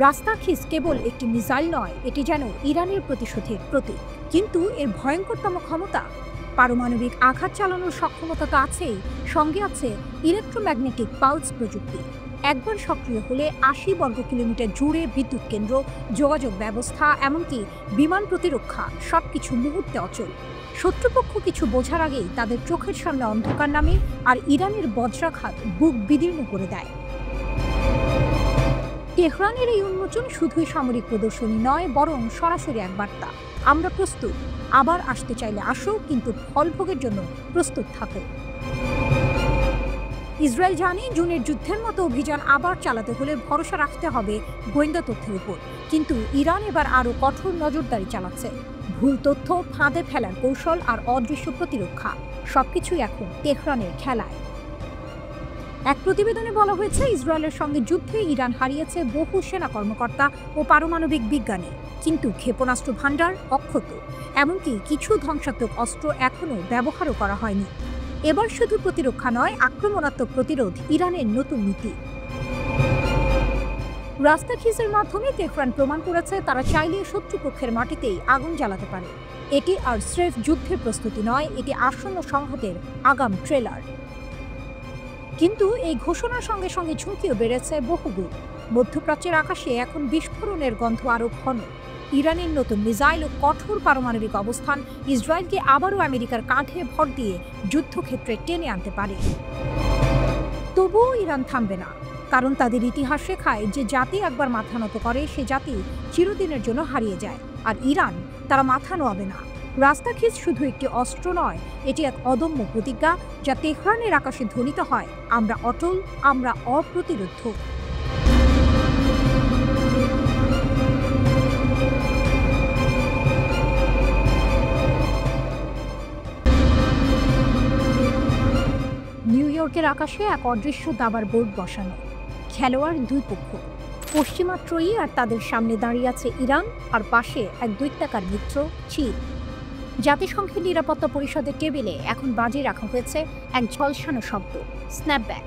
রাস্তাখিজ কেবল একটি মিসাইল নয়, এটি যেন ইরানের প্রতিশোধের প্রতীক। কিন্তু এর ভয়ঙ্করতম ক্ষমতা, পারমাণবিক আঘাত চালানোর সক্ষমতা তো আছেই, সঙ্গে আছে ইলেকট্রোম্যাগনেটিক পালস প্রযুক্তি। একবার সক্রিয় হলে 80 বর্গ কিলোমিটার জুড়ে বিদ্যুৎ কেন্দ্র, যোগাযোগ ব্যবস্থা, এমনকি বিমান প্রতিরক্ষা সবকিছু মুহূর্তে অচল। শত্রুপক্ষ কিছু বোঝার আগেই তাদের চোখের সামনে অন্ধকার নামে, আর ইরানের বজ্রাঘাত বুক বিদীর্ণ করে দেয়। তেহরানের এই উন্মোচন শুধুই সামরিক প্রদর্শনী নয়, বরং সরাসরি এক বার্তা, আমরা প্রস্তুত, আবার আসতে চাইলে আসো, কিন্তু ফলভোগের জন্য প্রস্তুত থাকো। ইসরায়েল জানে জুনের যুদ্ধের মতো অভিযান আবার চালাতে হলে ভরসা রাখতে হবে গোয়েন্দা তথ্যের উপর। কিন্তু ইরান এবার আরও কঠোর নজরদারি চালাচ্ছে। ভুল তথ্য, ফাঁদে ফেলার কৌশল আর অদৃশ্য প্রতিরক্ষা সবকিছুই এখন তেহরানের খেলায়। এক প্রতিবেদনে বলা হয়েছে, ইসরায়েলের সঙ্গে যুদ্ধে ইরান হারিয়েছে বহু সেনা কর্মকর্তা ও পারমাণবিক বিজ্ঞানী, কিন্তু ক্ষেপণাস্ত্র ভাণ্ডার অক্ষত, এমনকি কিছু ধ্বংসাত্মক অস্ত্র এখনও ব্যবহারও করা হয়নি। এবার শুধু প্রতিরক্ষা নয়, আক্রমণাত্মক প্রতিরোধ ইরানের নতুন নীতি। রাস্তাখিজের মাধ্যমে তেহরান প্রমাণ করেছে তারা চাইলে শত্রুপক্ষের মাটিতেই আগুন জ্বালাতে পারে। এটি আর স্রেফ যুদ্ধের প্রস্তুতি নয়, এটি আসন্ন সংঘাতের আগাম ট্রেলার। কিন্তু এই ঘোষণার সঙ্গে সঙ্গে ঝুঁকিও বেড়েছে বহুগুণ। মধ্যপ্রাচ্যের আকাশে এখন বিস্ফোরণের গন্ধ আরও ঘন। ইরানের নতুন মিসাইল ও কঠোর পারমাণবিক অবস্থান ইসরায়েলকে আবারও আমেরিকার কাঁধে ভর দিয়ে যুদ্ধক্ষেত্রে টেনে আনতে পারে। তবুও ইরান থামবে না, কারণ তাদের ইতিহাস শেখায় যে জাতি একবার মাথা নত করে সে জাতি চিরদিনের জন্য হারিয়ে যায়। আর ইরান, তারা মাথা নোয়াবে না। রাস্তাখিজ শুধু একটি অস্ত্র নয়, এটি এক অদম্য প্রতিজ্ঞা, যা তেহরানের আকাশে ধ্বনিত হয়, আমরা অটল, আমরা অপ্রতিরোধ্য। নিউ ইয়র্কের আকাশে এক অদৃশ্য দাবার বোর্ড বসানো, খেলোয়াড় দুই পক্ষ, পশ্চিমা ত্রয়ী আর তাদের সামনে দাঁড়িয়ে আছে ইরান, আর পাশে এক দৈত্যাকার মিত্র চীন। জাতিসংঘের নিরাপত্তা পরিষদের টেবিলে এখন বাজি রাখা হয়েছে এক ঝলসানো শব্দ, স্ন্যাপব্যাক।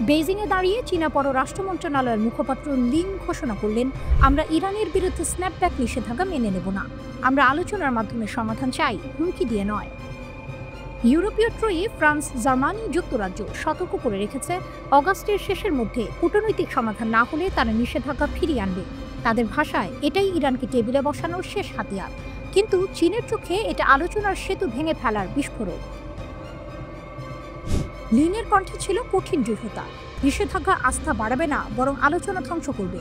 বেইজিংয়ে দাঁড়িয়ে চীনা পররাষ্ট্র মন্ত্রণালয়ের মুখপাত্র লিং ঘোষণা করলেন, আমরা ইরানের বিরুদ্ধে স্ন্যাপব্যাক নিষেধাজ্ঞা মেনে নেব না, আমরা আলোচনার মাধ্যমে সমাধান চাই, হুমকি দিয়ে নয়। ইউরোপীয় ত্রয়ী ফ্রান্স, জার্মানি, যুক্তরাজ্য সতর্ক করে রেখেছে, অগাস্টের শেষের মধ্যে কূটনৈতিক সমাধান না হলে তারা নিষেধাজ্ঞা ফিরিয়ে আনবে। তাদের ভাষায় এটাই ইরানকে টেবিলে বসানোর শেষ হাতিয়ার। কিন্তু চীনের চোখে এটা আলোচনার সেতু ভেঙে ফেলার বিস্ফোরক। লিনের কণ্ঠে ছিল কঠিন দৃঢ়তা, নিষেধাজ্ঞা আস্থা বাড়াবে না, বরং আলোচনা ধ্বংস করবে।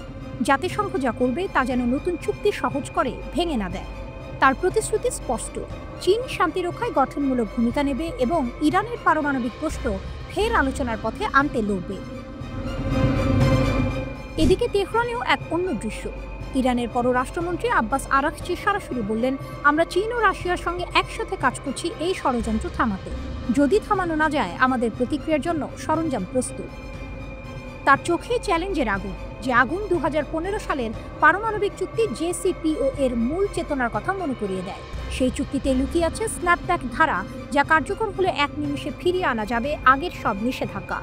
জাতিসংঘ যা করবে তা যেন নতুন চুক্তি সহজ করে, ভেঙে না দেয়। তার প্রতিশ্রুতি স্পষ্ট, চীন শান্তি রক্ষায় গঠনমূলক ভূমিকা নেবে এবং ইরানের পারমাণবিক প্রশ্ন ফের আলোচনার পথে আনতে লড়বে। এদিকে তেহরানেও এক অন্য দৃশ্য। ইরানের পররাষ্ট্রমন্ত্রী আব্বাস আরাকচি সরাসরি বললেন, আমরা চীন ও রাশিয়ার সঙ্গে একসাথে কাজ করছি এই ষড়যন্ত্র থামাতে। যদি থামানো না যায়, আমাদের প্রতিক্রিয়ার জন্য সরঞ্জাম প্রস্তুত। তার চোখে চ্যালেঞ্জের আগুন, যে আগুন 2015 সালের পারমাণবিক চুক্তি JCPOA এর মূল চেতনার কথা মনে করিয়ে দেয়। সেই চুক্তিতে লুকিয়ে আছে স্ন্যাপব্যাক ধারা, যা কার্যকর হলে এক নিমিষে ফিরিয়ে আনা যাবে আগের সব নিষেধাজ্ঞা।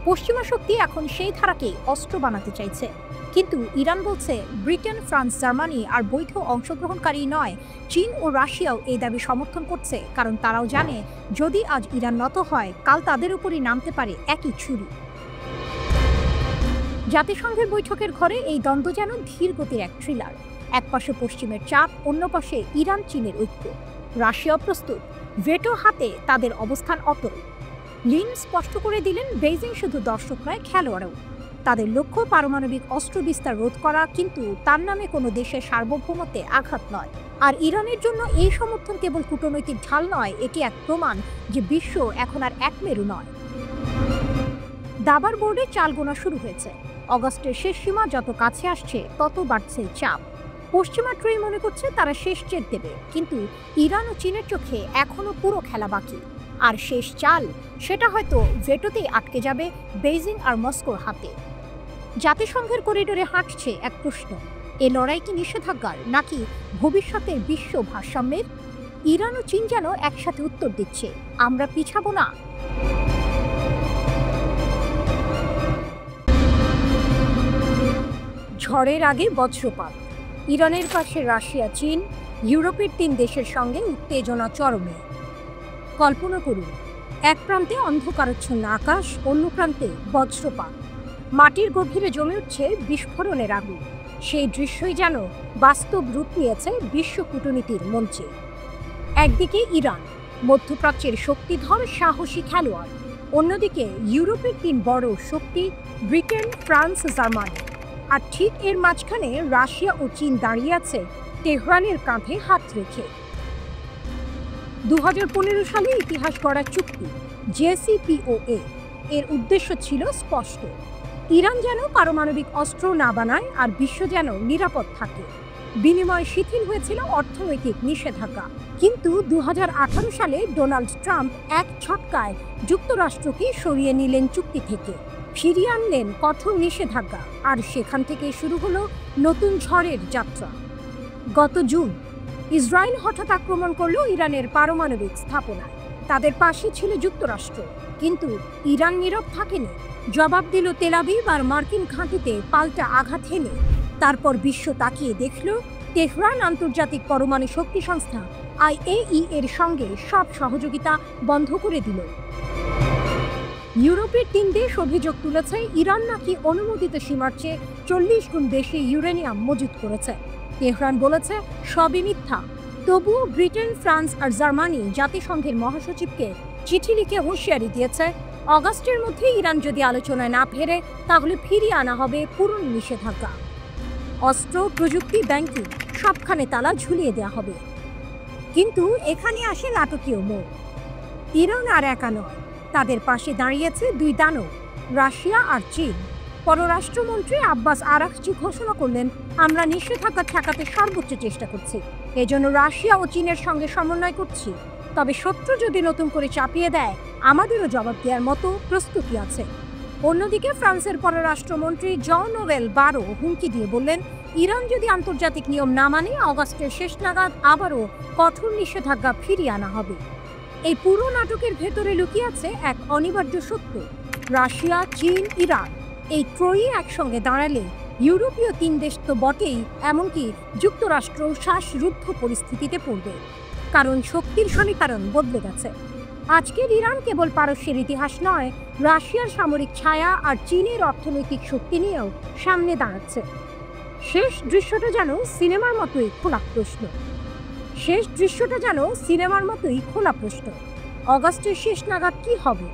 পশ্চিমা শক্তি এখন সেই ধারাকে অস্ত্র বানাতে চাইছে। কিন্তু ইরান বলছে, ব্রিটেন, ফ্রান্স, জার্মানি আর বৈধ অংশগ্রহণকারী নয়, চীন ও রাশিয়াও এই দাবি সমর্থন করছে, কারণ তারাও জানে যদি আজ ইরান নত হয়, কাল তাদের উপরই নামতে পারে একই ছুরি। জাতিসংঘের বৈঠকের ঘরে এই দ্বন্দ্ব যেন ধীর গতির এক থ্রিলার। এক পাশে পশ্চিমের চাপ, অন্য পাশে ইরান চীনের ঐক্য। রাশিয়া প্রস্তুত, ভেটো হাতে তাদের অবস্থান অটল। লিন স্পষ্ট করে দিলেন, বেইজিং শুধু দর্শক নয়, খেলোয়াড়ও। তাদের লক্ষ্য পারমাণবিক অস্ত্র বিস্তার রোধ করা, কিন্তু তার নামে কোনো দেশের সার্বভৌমত্বে আঘাত নয়। আর ইরানের জন্য এই সমর্থন কেবল কূটনৈতিক ঢাল নয়, এটি এক প্রমাণ যে বিশ্ব এখন আর একমেরু নয়। দাবার বোর্ডে চাল গোনা শুরু হয়েছে। অগাস্টের শেষ সীমা যত কাছে আসছে, তত বাড়ছে চাপ। পশ্চিমা ত্রয়ী মনে করছে তারা শেষ জেত দেবে, কিন্তু ইরান ও চীনের চোখে এখনো পুরো খেলা বাকি। আর শেষ চাল, সেটা হয়তো ভেটোতেই আটকে যাবে, বেইজিং আর মস্কোর হাতে। জাতিসংঘের করিডোরে হাঁটছে এক প্রশ্ন, এ লড়াই কি নিষেধাজ্ঞার, নাকি ভবিষ্যতের বিশ্ব ভারসাম্যের? ইরান ও চীন যেন একসাথে উত্তর দিচ্ছে, আমরা পিছাবো না। ঝড়ের আগে বজ্রপাত। ইরানের পাশে রাশিয়া, চীন, ইউরোপের 3 দেশের সঙ্গে উত্তেজনা চরমে। কল্পনা করুন, এক প্রান্তে অন্ধকারাচ্ছন্ন আকাশ, অন্য প্রান্তে বজ্রপাত। মাটির গভীরে জমে উঠছে বিস্ফোরণের আগুন। সেই দৃশ্যই যেন বাস্তব রূপ নিয়েছে বিশ্ব কূটনীতির মঞ্চে। একদিকে ইরান, মধ্যপ্রাচ্যের শক্তিধর সাহসী খেলোয়াড়। অন্যদিকে ইউরোপের 3 বড় শক্তি, ব্রিটেন, ফ্রান্স, জার্মানি। আর ঠিক এর মাঝখানে রাশিয়া ও চীন দাঁড়িয়ে আছে তেহরানের কাঁধে হাত রেখে। 2015 সালে ইতিহাস গড়ার চুক্তি JCPOA এর উদ্দেশ্য ছিল স্পষ্ট। ইরান যেন পারমাণবিক অস্ত্র না বানায় আর বিশ্ব যেন নিরাপদ থাকে। বিনিময়ে শিথিল হয়েছিল অর্থনৈতিক নিষেধাজ্ঞা। কিন্তু 2018 সালে ডোনাল্ড ট্রাম্প এক ঝটকায় যুক্তরাষ্ট্রকে সরিয়ে নিলেন চুক্তি থেকে, ফিরিয়ে আনলেন কঠোর নিষেধাজ্ঞা। আর সেখান থেকে শুরু হলো নতুন ঝড়ের যাত্রা। গত জুন ইসরায়েল হঠাৎ আক্রমণ করলো ইরানের পারমাণবিক স্থাপনায়। তাদের পাশে ছিল যুক্তরাষ্ট্র, কিন্তু ইরান নীরব থাকেনি। জবাব দিল তেল আবিব আর মার্কিন ঘাঁটিতে পাল্টা আঘাত হেনে। তারপর বিশ্ব তাকিয়ে দেখল তেহরান আন্তর্জাতিক পরমাণু শক্তি সংস্থা IAEA এর সঙ্গে সব সহযোগিতা বন্ধ করে দিল। ইউরোপের 3 দেশ অভিযোগ তুলেছে ইরান নাকি অনুমোদিত সীমার চেয়ে 40 গুণ বেশি ইউরেনিয়াম মজুত করেছে। তেহরান বলেছে সবই মিথ্যা। তবুও ব্রিটেন, ফ্রান্স আর জার্মানি জাতিসংঘের মহাসচিবকে চিঠি লিখে হুঁশিয়ারি দিয়েছে, অগাস্টের মধ্যে ইরান যদি আলোচনায় না ফেরে তাহলে ফিরিয়ে আনা হবে পুরনো নিষেধাজ্ঞা। অস্ত্র, প্রযুক্তি, ব্যাংকিং সবখানে তালা ঝুলিয়ে দেওয়া হবে। কিন্তু এখানে আসে নাটকীয় মোড়। ইরান আর একা নয়, তাদের পাশে দাঁড়িয়েছে 2 দানব, রাশিয়া আর চীন। পররাষ্ট্রমন্ত্রী আব্বাস আরাকচি ঘোষণা করলেন, আমরা নিষেধাজ্ঞা ঠেকাতে সর্বোচ্চ চেষ্টা করছি। এজন্য রাশিয়া ও চীনের সঙ্গে সমন্বয় করছি। তবে শত্রু যদি নতুন করে চাপিয়ে দেয়, আমাদেরও জবাব দেওয়ার মতো প্রস্তুতি আছে। অন্যদিকে ফ্রান্সের পররাষ্ট্রমন্ত্রী জন-নোয়েল বারো হুমকি দিয়ে বললেন, ইরান যদি আন্তর্জাতিক নিয়ম না মানে অগাস্টের শেষ নাগাদ আবারও কঠোর নিষেধাজ্ঞা ফিরিয়ে আনা হবে। এই পুরো নাটকের ভেতরে লুকিয়ে আছে এক অনিবার্য সত্য। রাশিয়া, চীন, ইরান এই ত্রয়ী একসঙ্গে দাঁড়ালে ইউরোপীয় 3 দেশ তো বটেই, এমনকি যুক্তরাষ্ট্র শ্বাসরুদ্ধ পরিস্থিতিতে পড়বে। কারণ শক্তির সমীকরণ বদলে গেছে। আজকের ইরান কেবল পারস্যের ইতিহাস নয়, রাশিয়ার সামরিক ছায়া আর চীনের অর্থনৈতিক শক্তি নিয়েও সামনে দাঁড়াচ্ছে। শেষ দৃশ্যটা যেন সিনেমার মতোই খোলা প্রশ্ন। অগাস্টের শেষ নাগাদ কি হবে?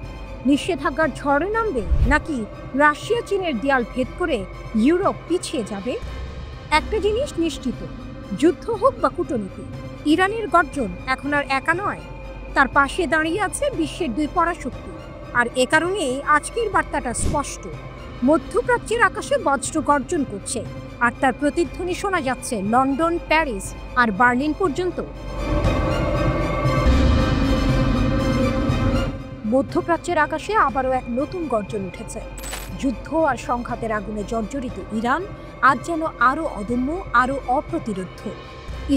নিষেধাজ্ঞার ঝড়ে নামবে, নাকি রাশিয়া চীনের দেয়াল ভেদ করে ইউরোপ পিছিয়ে যাবে? একটা জিনিস নিশ্চিত, যুদ্ধ হোক বা কূটনীতি, ইরানের গর্জন এখন আর একা নয়। তার পাশে দাঁড়িয়ে আছে বিশ্বের 2 পরাশক্তি। আর এ কারণে আজকের বার্তাটা স্পষ্ট। মধ্যপ্রাচ্যের আকাশে বজ্র গর্জন করছে, আর তার প্রতিধ্বনি শোনা যাচ্ছে লন্ডন, প্যারিস আর বার্লিন পর্যন্ত। মধ্যপ্রাচ্যের আকাশে আবারও এক নতুন গর্জন উঠেছে। যুদ্ধ আর সংঘাতের আগুনে জর্জরিত ইরান আজ যেন আরও অদম্য, আরও অপ্রতিরোধ্য।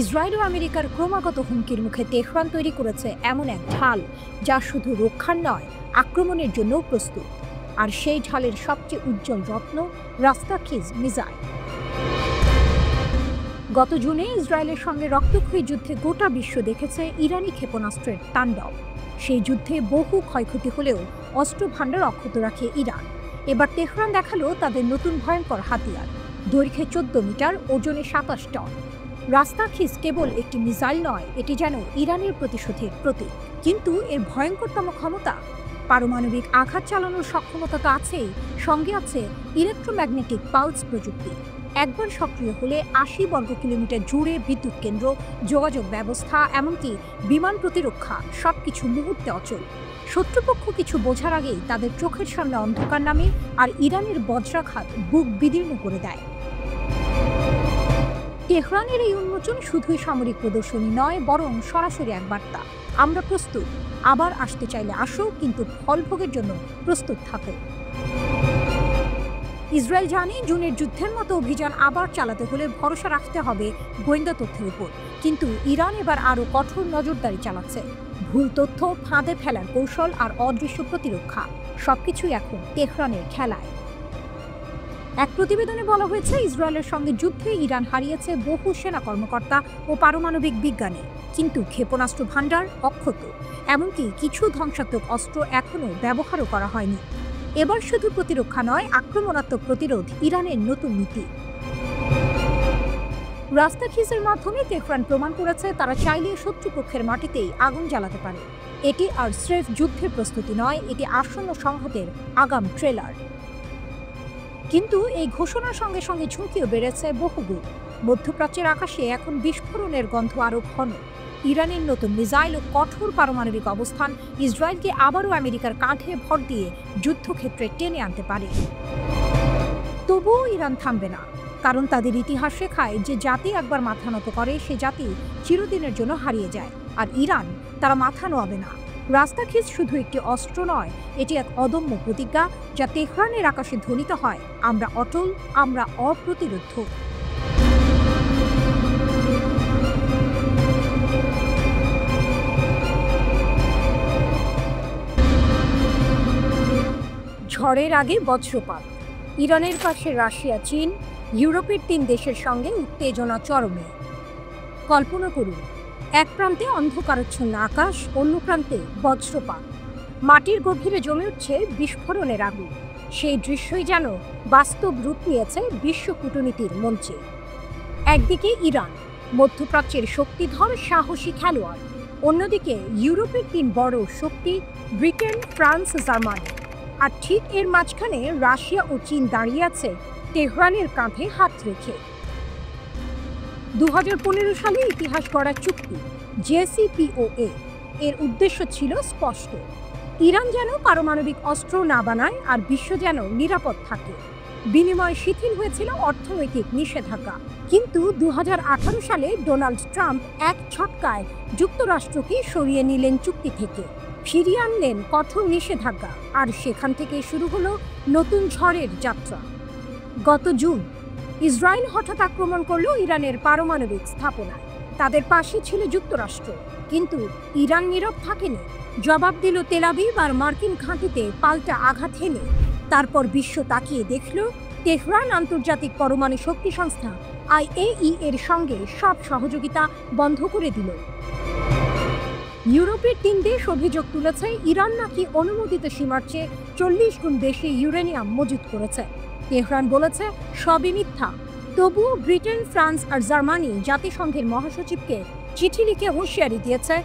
ইসরায়েল ও আমেরিকার ক্রমাগত হুমকির মুখে তেহরান তৈরি করেছে এমন এক ঢাল, যা শুধু রক্ষার নয়, আক্রমণের জন্যও প্রস্তুত। আর সেই ঢালের সবচেয়ে উজ্জ্বল রত্ন রাস্তাখিজ মিসাইল। গত জুনে ইসরায়েলের সঙ্গে রক্তক্ষয়ী যুদ্ধে গোটা বিশ্ব দেখেছে ইরানি ক্ষেপণাস্ত্রের তাণ্ডব। সেই যুদ্ধে বহু ক্ষয়ক্ষতি হলেও অস্ত্র ভাণ্ডার অক্ষত রাখে ইরান। এবার তেহরান দেখালো তাদের নতুন ভয়ঙ্কর হাতিয়ার। দৈর্ঘ্যে 14 মিটার, ওজনে 27 টন। রাস্তাখিজ কেবল একটি মিসাইল নয়, এটি যেন ইরানের প্রতিশোধের প্রতীক। কিন্তু এর ভয়ঙ্করতম ক্ষমতা, পারমাণবিক আঘাত চালানোর সক্ষমতা তো আছেই, সঙ্গে আছে ইলেকট্রোম্যাগনেটিক পালস প্রযুক্তি। একবার সক্রিয় হলে 80 বর্গ কিলোমিটার জুড়ে বিদ্যুৎ কেন্দ্র, যোগাযোগ ব্যবস্থা, এমনকি বিমান প্রতিরক্ষা সবকিছু মুহূর্তে অচল। শত্রুপক্ষ কিছু বোঝার আগেই তাদের চোখের সামনে অন্ধকার নামে, আর ইরানের বজ্রাঘাত বুক বিদীর্ণ করে দেয়। তেহরানের এই উন্মোচন শুধুই সামরিক প্রদর্শনী নয়, বরং সরাসরি এক বার্তা, আমরা প্রস্তুত। আবার আসতে চাইলে আসো, কিন্তু ফলভোগের জন্য প্রস্তুত থাকো। ইসরায়েল জানে জুনের যুদ্ধের মতো অভিযান আবার চালাতে হলে ভরসা রাখতে হবে গোয়েন্দা তথ্যের উপর। কিন্তু ইরান এবার আরও কঠোর নজরদারি চালাচ্ছে। ভুল তথ্য, ফাঁদে ফেলার কৌশল আর অদৃশ্য প্রতিরক্ষা সবকিছুই এখন তেহরানের খেলায়। এক প্রতিবেদনে বলা হয়েছে, ইসরায়েলের সঙ্গে যুদ্ধে ইরান হারিয়েছে বহু সেনা কর্মকর্তা ও পারমাণবিক বিজ্ঞানী, কিন্তু ক্ষেপণাস্ত্র ভাণ্ডার অক্ষত, এমনকি কিছু ধ্বংসাত্মক অস্ত্র এখনও ব্যবহারও করা হয়নি। এবার শুধু প্রতিরক্ষা নয়, আক্রমণাত্মক প্রতিরোধ ইরানের নতুন নীতি। রাস্তাখিজের মাধ্যমে তেহরান প্রমাণ করেছে তারা চাইলে শত্রুপক্ষের মাটিতেই আগুন জ্বালাতে পারে। এটি আর স্রেফ যুদ্ধের প্রস্তুতি নয়, এটি আসন্ন সংঘাতের আগাম ট্রেলার। কিন্তু এই ঘোষণার সঙ্গে সঙ্গে ঝুঁকিও বেড়েছে বহুগুণ। মধ্যপ্রাচ্যের আকাশে এখন বিস্ফোরণের গন্ধ আরও ঘন। ইরানের নতুন মিসাইল ও কঠোর পারমাণবিক অবস্থান ইসরায়েলকে আবারও আমেরিকার কাঁধে ভর দিয়ে যুদ্ধক্ষেত্রে টেনে আনতে পারে। তবুও ইরান থামবে না, কারণ তাদের ইতিহাস শেখায় যে জাতি একবার মাথা নত করে সে জাতি চিরদিনের জন্য হারিয়ে যায়। আর ইরান, তারা মাথা নোয়াবে না। রাস্তাখিজ শুধু একটি অস্ত্র নয়, এটি এক অদম্য প্রতিজ্ঞা যা তেহরানের আকাশে ধ্বনিত হয়, আমরা অটল, আমরা অপ্রতিরোধ্য। ঝড়ের আগে বজ্রপাত। ইরানের পাশে রাশিয়া, চীন, ইউরোপের 3 দেশের সঙ্গে উত্তেজনা চরমে। কল্পনা করুন, এক প্রান্তে অন্ধকারাচ্ছন্ন আকাশ, অন্য প্রান্তে বজ্রপাত। মাটির গভীরে জমে উঠছে বিস্ফোরণের আগুন। সেই দৃশ্যই যেন বাস্তব রূপ নিয়েছে বিশ্ব কূটনীতির মঞ্চে। একদিকে ইরান, মধ্যপ্রাচ্যের শক্তিধর সাহসী খেলোয়াড়। অন্যদিকে ইউরোপের 3 বড় শক্তি, ব্রিটেন, ফ্রান্স, জার্মানি। আর ঠিক এর মাঝখানে রাশিয়া ও চীন দাঁড়িয়ে আছে তেহরানের কাঁধে হাত রেখে। 2015 সালে ইতিহাস গড়ার চুক্তি JCPOA এর উদ্দেশ্য ছিল স্পষ্ট, ইরান যেন পারমাণবিক অস্ত্র না বানায় আর বিশ্ব যেন নিরাপদ থাকে। বিনিময়ে শিথিল হয়েছিল অর্থনৈতিক নিষেধাজ্ঞা। কিন্তু 2018 সালে ডোনাল্ড ট্রাম্প এক ঝটকায় যুক্তরাষ্ট্রকে সরিয়ে নিলেন চুক্তি থেকে, ফিরিয়ে আনলেন কঠোর নিষেধাজ্ঞা। আর সেখান থেকে শুরু হলো নতুন ঝড়ের যাত্রা। গত জুন ইসরায়েল হঠাৎ আক্রমণ করল ইরানের পারমাণবিক স্থাপনায়। তাদের পাশে ছিল যুক্তরাষ্ট্র, কিন্তু ইরান নীরব থাকেনি। জবাব দিল তেল আবিব আর মার্কিন ঘাঁটিতে পাল্টা আঘাত হেনে। তারপর বিশ্ব তাকিয়ে দেখল, তেহরান আন্তর্জাতিক পরমাণু শক্তি সংস্থা IAEA এর সঙ্গে সব সহযোগিতা বন্ধ করে দিল। ইউরোপের 3 দেশ অভিযোগ তুলেছে ইরান নাকি অনুমোদিত সীমার চেয়ে 40 গুণ বেশি ইউরেনিয়াম মজুত করেছে। তেহরান বলেছে সবই মিথ্যা। তবুও ব্রিটেন, ফ্রান্স আর জার্মানি জাতিসংঘের মহাসচিবকে চিঠি লিখে হুঁশিয়ারি দিয়েছে,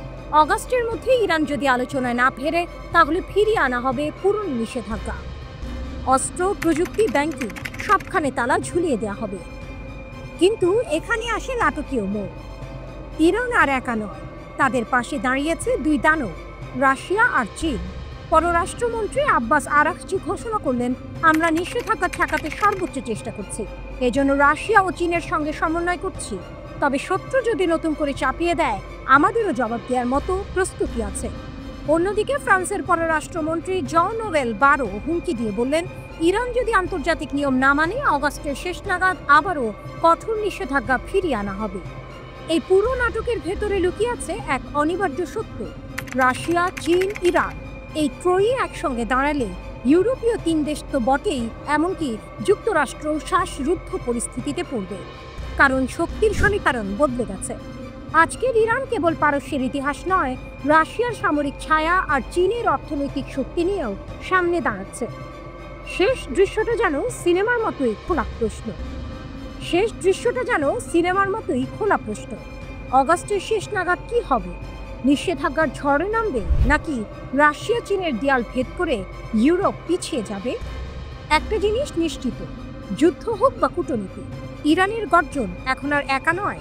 অগাস্টের মধ্যে ইরান যদি আলোচনায় না ফেরে তাহলে ফিরিয়ে আনা হবে পুরনো নিষেধাজ্ঞা। অস্ত্র, প্রযুক্তি, ব্যাংকিং সবখানে তালা ঝুলিয়ে দেওয়া হবে। কিন্তু এখানে আসে নাটকীয় মোড়। ইরান আর একা নয়, তাদের পাশে দাঁড়িয়েছে 2 দানব, রাশিয়া আর চীন। পররাষ্ট্রমন্ত্রী আব্বাস আরাকচি ঘোষণা করলেন, আমরা নিষেধাজ্ঞা ঠেকাতে সর্বোচ্চ চেষ্টা করছি, এজন্য রাশিয়া ও চীনের সঙ্গে সমন্বয় করছি। তবে শত্রু যদি নতুন করে চাপিয়ে দেয়, আমাদেরও জবাব দেওয়ার মতো প্রস্তুতি আছে। অন্যদিকে ফ্রান্সের পররাষ্ট্রমন্ত্রী জন-নোয়েল বারো হুমকি দিয়ে বললেন, ইরান যদি আন্তর্জাতিক নিয়ম না মানে অগাস্টের শেষ নাগাদ আবারও কঠোর নিষেধাজ্ঞা ফিরিয়ে আনা হবে। এই পুরো নাটকের ভেতরে লুকিয়ে আছে এক অনিবার্য সত্য, রাশিয়া, চীন, ইরান এই ত্রয়ী একসঙ্গে দাঁড়ালে ইউরোপীয় 3 দেশ তো বটেই, এমনকি যুক্তরাষ্ট্র শ্বাসরুদ্ধ পরিস্থিতিতে পড়বে। কারণ শক্তির সমীকরণ বদলে গেছে। আজকের ইরান কেবল পারস্যের ইতিহাস নয়, রাশিয়ার সামরিক ছায়া আর চীনের অর্থনৈতিক শক্তি নিয়েও সামনে দাঁড়াচ্ছে। শেষ দৃশ্যটা যেন সিনেমার মতোই খোলা প্রশ্ন। অগাস্টের শেষ নাগাদ কি হবে? নিষেধাজ্ঞার ঝড়ে নামবে, নাকি রাশিয়া চীনের দেয়াল ভেদ করে ইউরোপ পিছিয়ে যাবে? একটা জিনিস নিশ্চিত, যুদ্ধ হোক বা কূটনীতি, ইরানের গর্জন এখন আর একা নয়,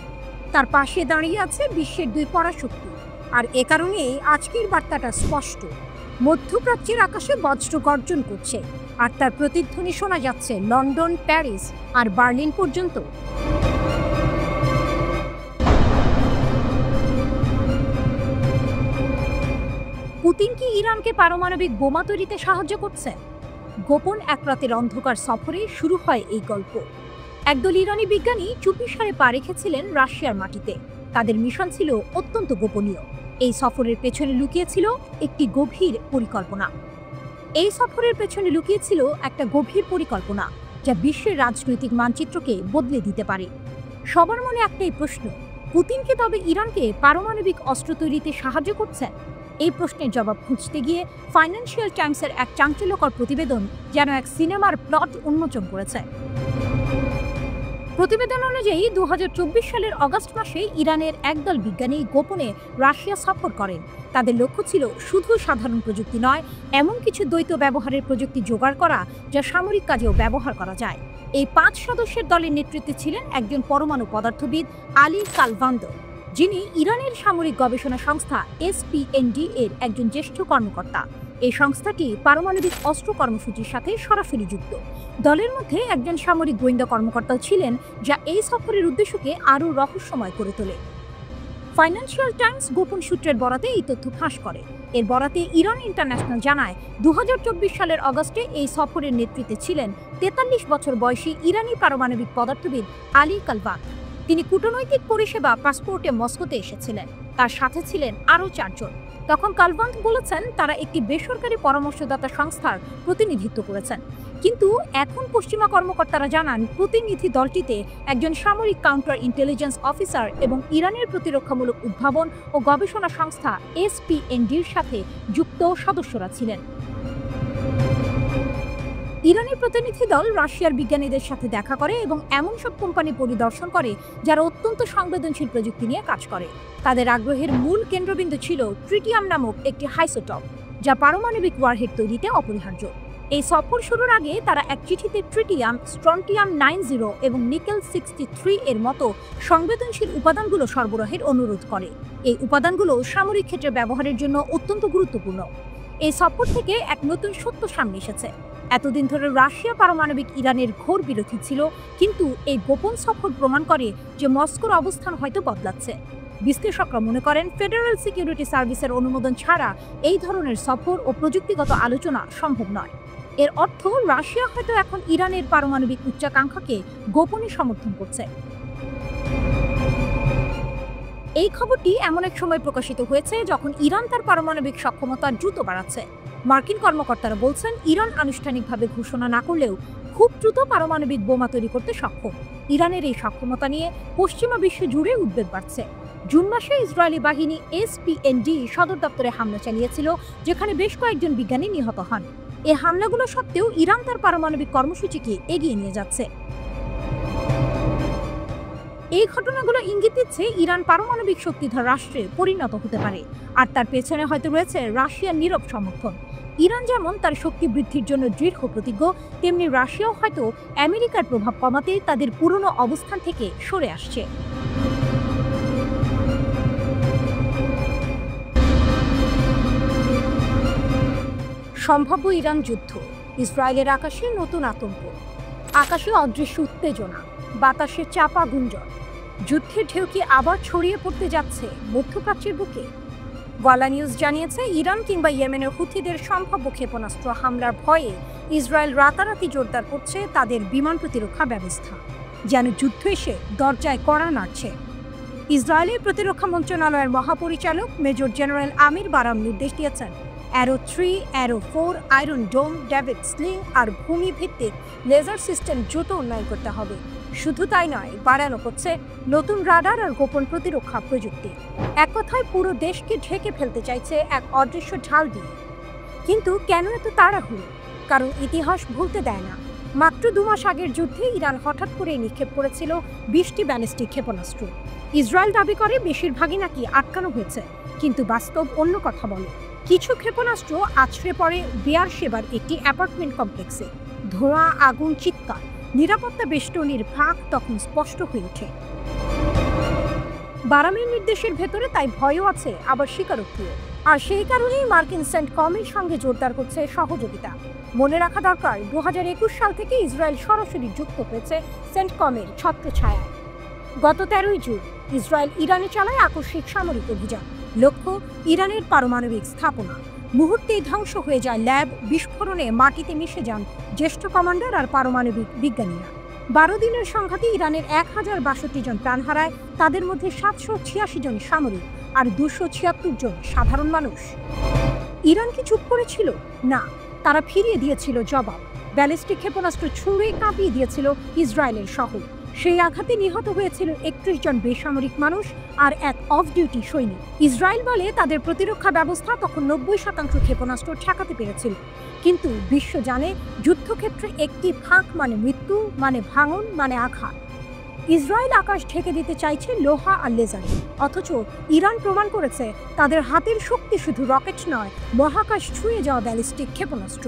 তার পাশে দাঁড়িয়ে আছে বিশ্বের 2 পরাশক্তি। আর এ কারণেই আজকের বার্তাটা স্পষ্ট, মধ্যপ্রাচ্যের আকাশে বজ্র গর্জন করছে, আর তার প্রতিধ্বনি শোনা যাচ্ছে লন্ডন, প্যারিস আর বার্লিন পর্যন্ত। পুতিন কি ইরানকে পারমাণবিক বোমা তৈরিতে সাহায্য করছে? গোপন এক রাতের অন্ধকার সফরে শুরু হয় এই গল্প। একদল ইরানি বিজ্ঞানী চুপিসারে পা রেখেছিলেন রাশিয়ার মাটিতে। তাদের মিশন ছিল অত্যন্ত গোপনীয়। এই সফরের পেছনে লুকিয়েছিল একটা গভীর পরিকল্পনা। যা বিশ্বের রাজনৈতিক মানচিত্রকে বদলে দিতে পারে। সবার মনে একটাই প্রশ্ন, পুতিন কি তবে ইরানকে পারমাণবিক অস্ত্র তৈরিতে সাহায্য করছেন? এই প্রশ্নের জবাব খুঁজতে গিয়ে ফাইন্যান্সিয়াল টাইমসের এক চাঞ্চল্যকর প্রতিবেদন যেন এক সিনেমার প্লট উন্মোচন করেছে। প্রতিবেদন অনুযায়ী 2024 সালের অগাস্ট মাসে ইরানের একদল বিজ্ঞানী গোপনে রাশিয়া সফর করেন। তাদের লক্ষ্য ছিল শুধু সাধারণ প্রযুক্তি নয়, এমন কিছু দ্বৈত ব্যবহারের প্রযুক্তি জোগাড় করা যা সামরিক কাজেও ব্যবহার করা যায়। এই 5 সদস্যের দলের নেতৃত্বে ছিলেন একজন পরমাণু পদার্থবিদ আলী কালভান্দো, যিনি ইরানের সামরিক গবেষণা সংস্থা SPND এর একজন জ্যেষ্ঠ কর্মকর্তা। এই সংস্থাটি পারমাণবিক অস্ত্র কর্মসূচির সাথে সরাসরি যুক্ত। দলের মধ্যে একজন সামরিক গোয়েন্দা কর্মকর্তাও ছিলেন, যা এই সফরের উদ্দেশ্যকে আরও রহস্যময় করে তোলে। ফাইন্যান্সিয়াল টাইমস গোপন সূত্রের বরাতে এই তথ্য ফাঁস করে। এর বরাতে ইরান ইন্টারন্যাশনাল জানায় 2024 সালের অগস্টে এই সফরের নেতৃত্বে ছিলেন 43 বছর বয়সী ইরানি পারমাণবিক পদার্থবিদ আলী কালভান্দ। তিনি কূটনৈতিক পরিষেবা পাসপোর্টে মস্কোতে এসেছিলেন। তার সাথে ছিলেন আরও 4 জন। তখন কালভান্দ বলেছেন তারা একটি বেসরকারি পরামর্শদাতা সংস্থার প্রতিনিধিত্ব করেছেন। কিন্তু এখন পশ্চিমা কর্মকর্তারা জানান প্রতিনিধি দলটিতে একজন সামরিক কাউন্টার ইন্টেলিজেন্স অফিসার এবং ইরানের প্রতিরক্ষামূলক উদ্ভাবন ও গবেষণা সংস্থা SPNDর সাথে যুক্ত সদস্যরা ছিলেন। ইরানি প্রতিনিধি দল রাশিয়ার বিজ্ঞানীদের সাথে দেখা করে এবং এমন সব কোম্পানি পরিদর্শন করে যারা অত্যন্ত সংবেদনশীল প্রযুক্তি নিয়ে কাজ করে। তাদের আগ্রহের মূল কেন্দ্রবিন্দু ছিল ট্রিটিয়াম নামক একটি আইসোটোপ, যা পারমাণবিক ওয়ারহেড তৈরিতে অপরিহার্য। এই সফর শুরুর আগে তারা এক চিঠিতে ট্রিটিয়াম, স্ট্রন্টিয়াম 90 এবং নিকেল 63 এর মতো সংবেদনশীল উপাদানগুলো সরবরাহের অনুরোধ করে। এই উপাদানগুলো সামরিক ক্ষেত্রে ব্যবহারের জন্য অত্যন্ত গুরুত্বপূর্ণ। এই সফর থেকে এক নতুন সত্য সামনে এসেছে। এতদিন ধরে রাশিয়া পারমাণবিক ইরানের ঘোর বিরোধী ছিল, কিন্তু এই গোপন সফর প্রমাণ করে যে মস্কোর অবস্থান হয়তো বদলাচ্ছে। বিশ্লেষকরা মনে করেন ফেডারেল সিকিউরিটি সার্ভিসের অনুমোদন ছাড়া এই ধরনের সফর ও প্রযুক্তিগত আলোচনা সম্ভব নয়। এর অর্থ রাশিয়া হয়তো এখন ইরানের পারমাণবিক উচ্চাকাঙ্ক্ষাকে গোপনে সমর্থন করছে। এই খবরটি এমন এক সময় প্রকাশিত হয়েছে যখন ইরান তার পারমাণবিক সক্ষমতা দ্রুত বাড়াচ্ছে। মার্কিন কর্মকর্তারা বলছেন ইরান আনুষ্ঠানিকভাবে ঘোষণা না করলেও খুব দ্রুত পারমাণবিক বোমা তৈরি করতে সক্ষম। ইরানের এই সক্ষমতা নিয়ে পশ্চিমা বিশ্ব জুড়ে উদ্বেগ বাড়ছে। জুন মাসে ইসরায়েলি বাহিনী SPND সদর দপ্তরে হামলা চালিয়েছিল, যেখানে বেশ কয়েকজন বিজ্ঞানী নিহত হন। এই হামলাগুলো সত্ত্বেও ইরান তার পারমাণবিক কর্মসূচিকে এগিয়ে নিয়ে যাচ্ছে। এই ঘটনাগুলো ইঙ্গিত দিচ্ছে ইরান পারমাণবিক শক্তিধর রাষ্ট্রে পরিণত হতে পারে, আর তার পেছনে হয়তো রয়েছে রাশিয়ার নীরব সমর্থন। ইরান যেমন তার শক্তি বৃদ্ধির জন্য দৃঢ় প্রতিজ্ঞ, তেমনি রাশিয়াও হয়তো আমেরিকার প্রভাব কমাতে তাদের পুরনো অবস্থান থেকে সরে আসছে। সম্ভাব্য ইরান যুদ্ধ, ইসরায়েলের আকাশে নতুন আতঙ্ক, আকাশে অদৃশ্য উত্তেজনা, বাতাসে চাপা গুঞ্জন। যুদ্ধের ঢেউ কি আবার ছড়িয়ে পড়তে যাচ্ছে মধ্যপ্রাচ্যের বুকে? গলা নিউজ জানিয়েছে ইরান কিংবা ইয়েমেনের হুথিদের সম্ভাব্য ক্ষেপণাস্ত্র হামলার ভয়ে ইসরায়েল রাতারাতি জোরদার করছে তাদের বিমান প্রতিরক্ষা ব্যবস্থা, যেন যুদ্ধ এসে দরজায় কড়া নাড়ছে। ইসরায়েলের প্রতিরক্ষা মন্ত্রণালয়ের মহাপরিচালক মেজর জেনারেল আমির বারাম নির্দেশ দিয়েছেন অ্যারো 3, অ্যারো 4, আয়রন ডোম, ডেভিড স্লিং আর ভূমি ভিত্তিক লেজার সিস্টেম দ্রুত উন্নয়ন করতে হবে। শুধু তাই নয়, বাড়ানো হচ্ছে নতুন রাডার আর গোপন প্রতিরক্ষা প্রযুক্তি। এক কথায় পুরো দেশকে ঢেকে ফেলতে চাইছে এক অদৃশ্য ঢাল দিয়ে। কিন্তু কেন এত তাড়াহুড়ো? কারণ ইতিহাস ভুলতে দেয় না। মাত্র 2 মাস আগের যুদ্ধে ইরান হঠাৎ করে নিক্ষেপ করেছিল 20টি ব্যালিস্টিক ক্ষেপণাস্ত্র। ইসরায়েল দাবি করে বেশিরভাগই নাকি আটকানো হয়েছে, কিন্তু বাস্তব অন্য কথা বলে। কিছু ক্ষেপণাস্ত্র আছড়ে পড়ে বেয়ারশেবার একটি অ্যাপার্টমেন্ট কমপ্লেক্সে। ধোঁয়া, আগুন, চিৎকার, নিরাপত্তা বেষ্টনীর ফাঁক তখন স্পষ্ট হয়ে ওঠে। বারামের নির্দেশের ভেতরে তাই ভয়ও আছে, আবার স্বীকারোক্তিও। আর সেই কারণেই মার্কিন সেন্টকমের সঙ্গে জোরদার করছে সহযোগিতা। মনে রাখা দরকার, 2021 সাল থেকে ইসরায়েল সরাসরি যুক্ত হয়েছে সেন্টকমের ছত্রছায়ায়। গত 13 জুন ইসরায়েল ইরানে চালায় আকস্মিক সামরিক অভিযান। লক্ষ্য ইরানের পারমাণবিক স্থাপনা। মুহূর্তেই ধ্বংস হয়ে যায় ল্যাব, বিস্ফোরণে মাটিতে মিশে যান জ্যেষ্ঠ কমান্ডার আর পারমাণবিক বিজ্ঞানীরা। 12 দিনের সংঘাতে ইরানের 1062 জন প্রাণ হারায়, তাদের মধ্যে 786 জন সামরিক আর 276 জন সাধারণ মানুষ। ইরান কি চুপ করেছিল? না, তারা ফিরিয়ে দিয়েছিল জবাব। ব্যালিস্টিক ক্ষেপণাস্ত্র ছুঁড়ে কাঁপিয়ে দিয়েছিল ইসরায়েলের শহর। সেই আঘাতে নিহত হয়েছিল 31 জন বেসামরিক মানুষ আর এক অফ ডিউটি সৈনিক। ইসরায়েল বলে তাদের প্রতিরক্ষা ব্যবস্থা তখন 90% ক্ষেপণাস্ত্র ঠেকাতে পেরেছিল। কিন্তু বিশ্ব জানে যুদ্ধক্ষেত্রে একটি ফাঁক মানে মৃত্যু, মানে ভাঙন, মানে আঘাত। ইসরায়েল আকাশ ঢেকে দিতে চাইছে লোহা আর লেজার, অথচ ইরান প্রমাণ করেছে তাদের হাতের শক্তি শুধু রকেট নয়, মহাকাশ ছুঁয়ে যাওয়া ব্যালিস্টিক ক্ষেপণাস্ত্র।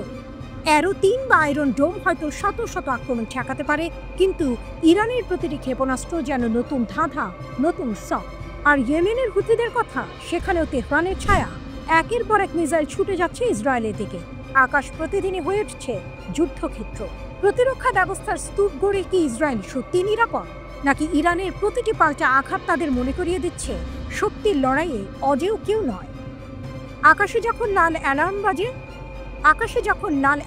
অ্যারো-3 বা আয়রন ডোম হয়তো শত শত আক্রমণ ঠেকাতে পারে, কিন্তু ইরানের প্রতিটি ক্ষেপণাস্ত্র যেন নতুন ধাঁধা, নতুন শক। আর ইয়েমেনের হুথিদের কথা, সেখানেও তেহরানের ছায়া। একের পর এক মিসাইল ছুটে যাচ্ছে ইসরায়েলের দিকে। আকাশ প্রতিদিনই হয়ে উঠছে যুদ্ধক্ষেত্র। প্রতিরক্ষা ব্যবস্থার স্তূপ গড়ে কি ইসরায়েল সত্যি নিরাপদ, নাকি ইরানের প্রতিটি পাল্টা আঘাত তাদের মনে করিয়ে দিচ্ছে শক্তির লড়াইয়ে অজেয় কেউ নয়? আকাশে যখন লাল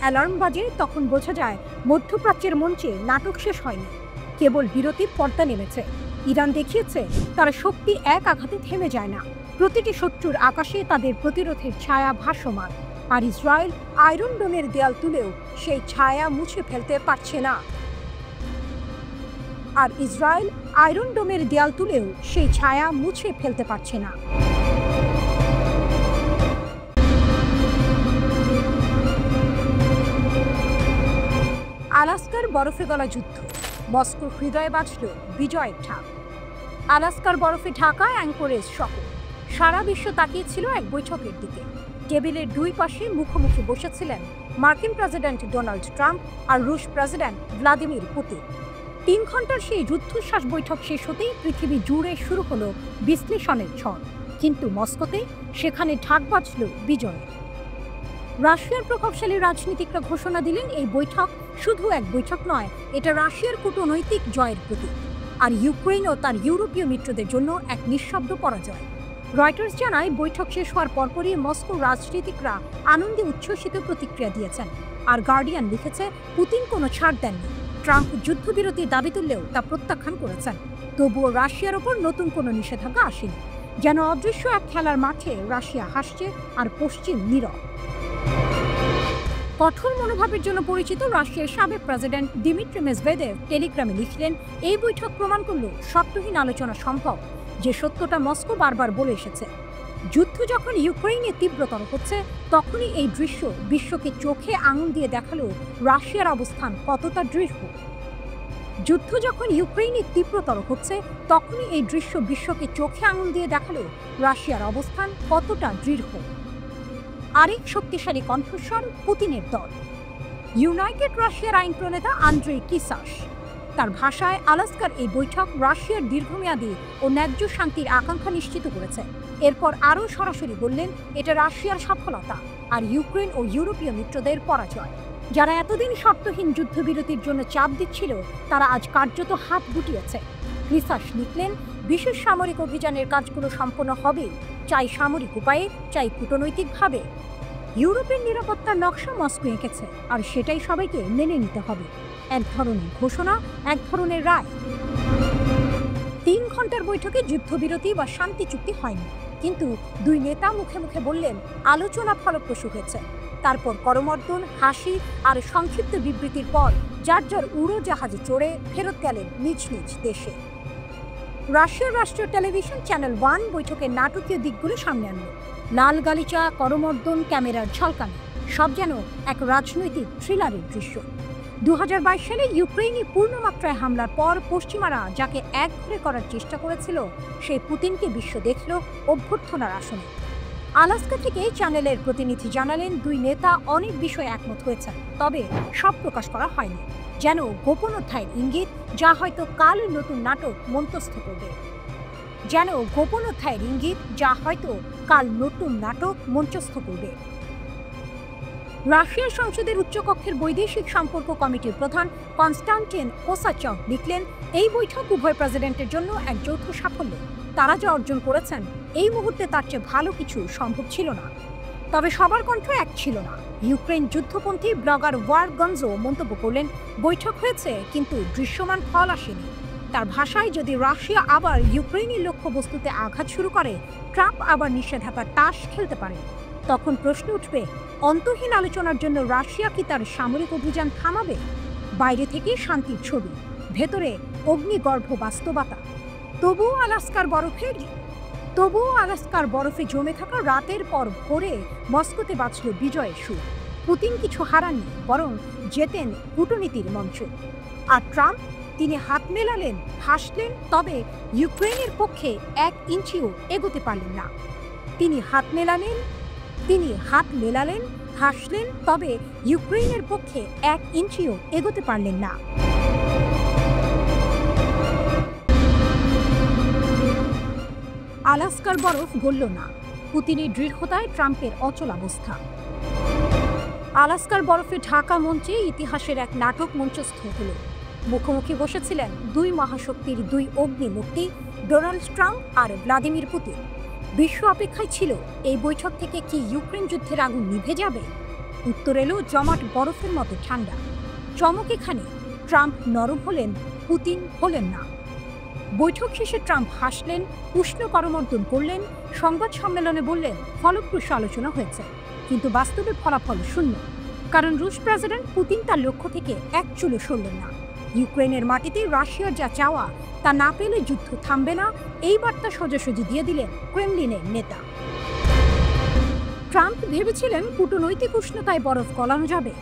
অ্যালার্ম বাজে তখন বোঝা যায় মধ্যপ্রাচ্যের মঞ্চে নাটক শেষ হয়নি, কেবল বিরতির পর্দা নেমেছে। ইরান দেখিয়েছে তার শক্তি এক আঘাতে থেমে যায় না। প্রতিটি শত্রুর আকাশে তাদের প্রতিরোধের ছায়া ভাসমান। আর ইসরায়েল আয়রন ডোমের দেয়াল তুলেও সেই ছায়া মুছে ফেলতে পারছে না। আলাস্কার বরফে গলা যুদ্ধ, মস্কোর হৃদয়ে বাজল বিজয়ের ঢাক। আলাস্কার বরফে ঢাকা অ্যাঙ্করেজ শহর। সারা বিশ্ব তাকিয়েছিল এক বৈঠকের দিকে। টেবিলের দুই পাশে মুখোমুখি বসেছিলেন মার্কিন প্রেসিডেন্ট ডোনাল্ড ট্রাম্প আর রুশ প্রেসিডেন্ট ভ্লাদিমির পুতিন। 3 ঘন্টার সেই রুদ্ধশ্বাস বৈঠক শেষ হতেই পৃথিবী জুড়ে শুরু হলো বিশ্লেষণের ঝড়। কিন্তু মস্কোতে সেখানে ঢাক বাজল বিজয়। রাশিয়ার প্রভাবশালী রাজনীতিকরা ঘোষণা দিলেন এই বৈঠক শুধু এক বৈঠক নয়, এটা রাশিয়ার কূটনৈতিক জয়ের প্রতীক, আর ইউক্রেন ও তার ইউরোপীয় মিত্রদের জন্য এক নিঃশব্দ পরাজয়। রয়টার্স জানায় বৈঠক শেষ হওয়ার পরপরই মস্কোর রাজনীতিকরা আনন্দে উচ্ছ্বসিত প্রতিক্রিয়া দিয়েছেন। আর গার্ডিয়ান লিখেছে পুতিন কোনো ছাড় দেননি। ট্রাম্প যুদ্ধবিরতির দাবি তুললেও তা প্রত্যাখ্যান করেছেন। তবুও রাশিয়ার ওপর নতুন কোনো নিষেধাজ্ঞা আসেনি। যেন অদৃশ্য এক খেলার মাঠে রাশিয়া হাসছে আর পশ্চিম নীরব। কঠোর মনোভাবের জন্য পরিচিত রাশিয়ার সাবেক প্রেসিডেন্ট দিমিত্রি মেদভেদেভ টেলিগ্রামে লিখলেন, এই বৈঠক প্রমাণ করল শর্তহীন আলোচনা সম্ভব, যে সত্যটা মস্কো বারবার বলে এসেছে। যুদ্ধ যখন ইউক্রেনে তীব্রতর হচ্ছে, তখনই এই দৃশ্য বিশ্বকে চোখে আঙুল দিয়ে দেখালো রাশিয়ার অবস্থান কতটা দৃঢ়। আরেক শক্তিশালী কণ্ঠস্বর পুতিনের দল, ইউনাইটেড রাশিয়ার আইন প্রণেতা আন্দ্রেই কিসাস। তার ভাষায় আলাস্কার এই বৈঠক রাশিয়ার দীর্ঘমেয়াদী ও ন্যায্য শান্তির আকাঙ্ক্ষা নিশ্চিত করেছে। এরপর আরও সরাসরি বললেন, এটা রাশিয়ার সফলতা আর ইউক্রেন ও ইউরোপীয় মিত্রদের পরাজয়। যারা এতদিন শর্তহীন যুদ্ধবিরতির জন্য চাপ দিচ্ছিল, তারা আজ কার্যত হাত গুটিয়েছে। কিসাস লিখলেন, বিশেষ সামরিক অভিযানের কাজগুলো সম্পন্ন হবে, চাই সামরিক উপায়ে, চাই কূটনৈতিকভাবে। ইউরোপের নিরাপত্তার নকশা মস্কো এঁকেছে, আর সেটাই সবাইকে মেনে নিতে হবে। এক ধরনের ঘোষণা, এক ধরনের রায়। 3 ঘন্টার বৈঠকে যুদ্ধবিরতি বা শান্তি চুক্তি হয়নি, কিন্তু দুই নেতা মুখে মুখে বললেন আলোচনা ফলপ্রসূ হয়েছে। তারপর করমর্দন, হাসি আর সংক্ষিপ্ত বিবৃতির পর যার যার উড়োজাহাজে চড়ে ফেরত গেলেন নিজ নিজ দেশে। রাশিয়ার রাষ্ট্রীয় টেলিভিশন চ্যানেল 1 বৈঠকের নাটকীয় দিকগুলো সামনে আনল। লাল গালিচা, করমর্দন, ক্যামেরার ঝলকানি, সব যেন এক রাজনৈতিক থ্রিলারের দৃশ্য। 2022 সালে ইউক্রেনে পূর্ণমাত্রায় হামলার পর পশ্চিমারা যাকে একঘরে করার চেষ্টা করেছিল, সেই পুতিনকে বিশ্ব দেখল অভ্যর্থনার আসনে। আলাস্কা থেকে চ্যানেলের প্রতিনিধি জানালেন, দুই নেতা অনেক বিষয়ে একমত হয়েছেন, তবে সব প্রকাশ করা হয়নি। যেন গোপন অধ্যায়ের ইঙ্গিত, যা হয়তো কাল নতুন নাটক মঞ্চস্থ করবে। রাশিয়ার সংসদের উচ্চকক্ষের বৈদেশিক সম্পর্ক কমিটির প্রধান কনস্টান্টিন কোসাচভ লিখলেন, এই বৈঠক উভয় প্রেসিডেন্টের জন্য এক যৌথ সাফল্য। তারা যা অর্জন করেছেন, এই মুহূর্তে তার চেয়ে ভালো কিছু সম্ভব ছিল না। তবে সবার কণ্ঠ এক ছিল না। ইউক্রেন যুদ্ধপন্থী ব্লগার ওয়ার গঞ্জো মন্তব্য করলেন, বৈঠক হয়েছে কিন্তু দৃশ্যমান ফল আসেনি। তার ভাষায়, যদি রাশিয়া আবার ইউক্রেনের লক্ষ্যবস্তুতে আঘাত শুরু করে, ট্রাম্প আবার নিষেধাজ্ঞার তাস খেলতে পারে। তখন প্রশ্ন উঠবে, অন্তহীন আলোচনার জন্য রাশিয়া কি তার সামরিক অভিযান থামাবে? বাইরে থেকে শান্তির ছবি, ভেতরে অগ্নিগর্ভ বাস্তবতা। তবুও আলাস্কার বরফে জমে থাকা রাতের পর ভোরে মস্কোতে বাজল বিজয়ের সুর। পুতিন কিছু হারাননি, বরং জেতেন কূটনীতির মঞ্চে। আর ট্রাম্প, তিনি হাত মেলালেন, হাসলেন, তবে ইউক্রেনের পক্ষে 1 ইঞ্চিও এগোতে পারলেন না। তিনি হাত মেলালেন, হাসলেন, তবে ইউক্রেনের পক্ষে 1 ইঞ্চিও এগোতে পারলেন না। আলাস্কার বরফ গলল না, পুতিনের দৃঢ়তায় ট্রাম্পের অচলাবস্থা। আলাস্কার বরফে ঢাকা মঞ্চে ইতিহাসের এক নাটক মঞ্চস্থ হল। মুখোমুখি বসেছিলেন 2 মহাশক্তির 2 অগ্নিমূর্তি, ডোনাল্ড ট্রাম্প আর ভ্লাদিমির পুতিন। বিশ্ব অপেক্ষায় ছিল, এই বৈঠক থেকে কি ইউক্রেন যুদ্ধের আগুন নিভে যাবে? উত্তর এলো জমাট বরফের মতো ঠান্ডা। চমক এখানে, ট্রাম্প নরম হলেন, পুতিন হলেন না। বৈঠক শেষে ট্রাম্প হাসলেন, উষ্ণ করমর্দন করলেন, সংবাদ সম্মেলনে বললেন ফলপ্রসূ আলোচনা হয়েছে, কিন্তু বাস্তবে ফলাফল শূন্য। কারণ রুশ প্রেসিডেন্ট পুতিন তার লক্ষ্য থেকে 1 চুলও সরলেন না। ইউক্রেনের মাটিতে রাশিয়ার যা চাওয়া তা না পেলে যুদ্ধ থামবে না, এই বার্তা সোজাসুজি দিয়ে দিলেন ক্রেমলিনের নেতা। ট্রাম্প ভেবেছিলেন কূটনৈতিক উষ্ণতায় বরফ গলানো যাবে।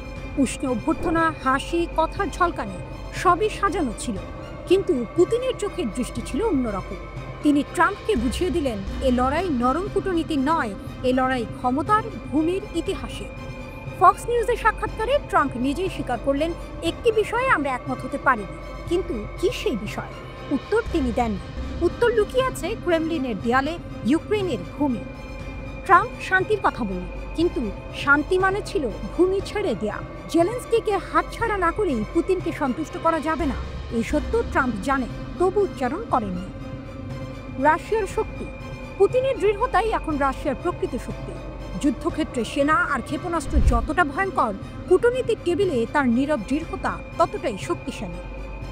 উষ্ণ অভ্যর্থনা, হাসি, কথার ঝলকানি সবই সাজানো ছিল, কিন্তু পুতিনের চোখের দৃষ্টি ছিল অন্যরকম। তিনি ট্রাম্পকে বুঝিয়ে দিলেন, এ লড়াই নরম কূটনীতি নয়, এ লড়াই ক্ষমতার, ভূমির, ইতিহাসে। ফক্স নিউজের সাক্ষাৎকারে ট্রাম্প নিজেই স্বীকার করলেন, একটি বিষয়ে আমরা একমত হতে পারিনি, কিন্তু কি সেই বিষয়? উত্তর তিনি দেননি। উত্তর লুকিয়ে আছে ক্রেমলিনের দেয়ালে, ইউক্রেনের ভূমি। ট্রাম্প শান্তির কথা বললেন, কিন্তু শান্তি মানে ছিল ভূমি ছেড়ে দেয়া। জেলেনস্কিকে হাতছাড়া না করেই পুতিনকে সন্তুষ্ট করা যাবে না, এই সত্য ট্রাম্প জানেন, তবু উচ্চারণ করেননি। রাশিয়ার শক্তি, পুতিনের দৃঢ়তাই এখন রাশিয়ার প্রকৃত শক্তি। যুদ্ধক্ষেত্রে সেনা আর ক্ষেপণাস্ত্র যতটা ভয়ঙ্কর, কূটনীতিক টেবিলে তার নীরব দৃঢ়তা ততটাই শক্তিশালী।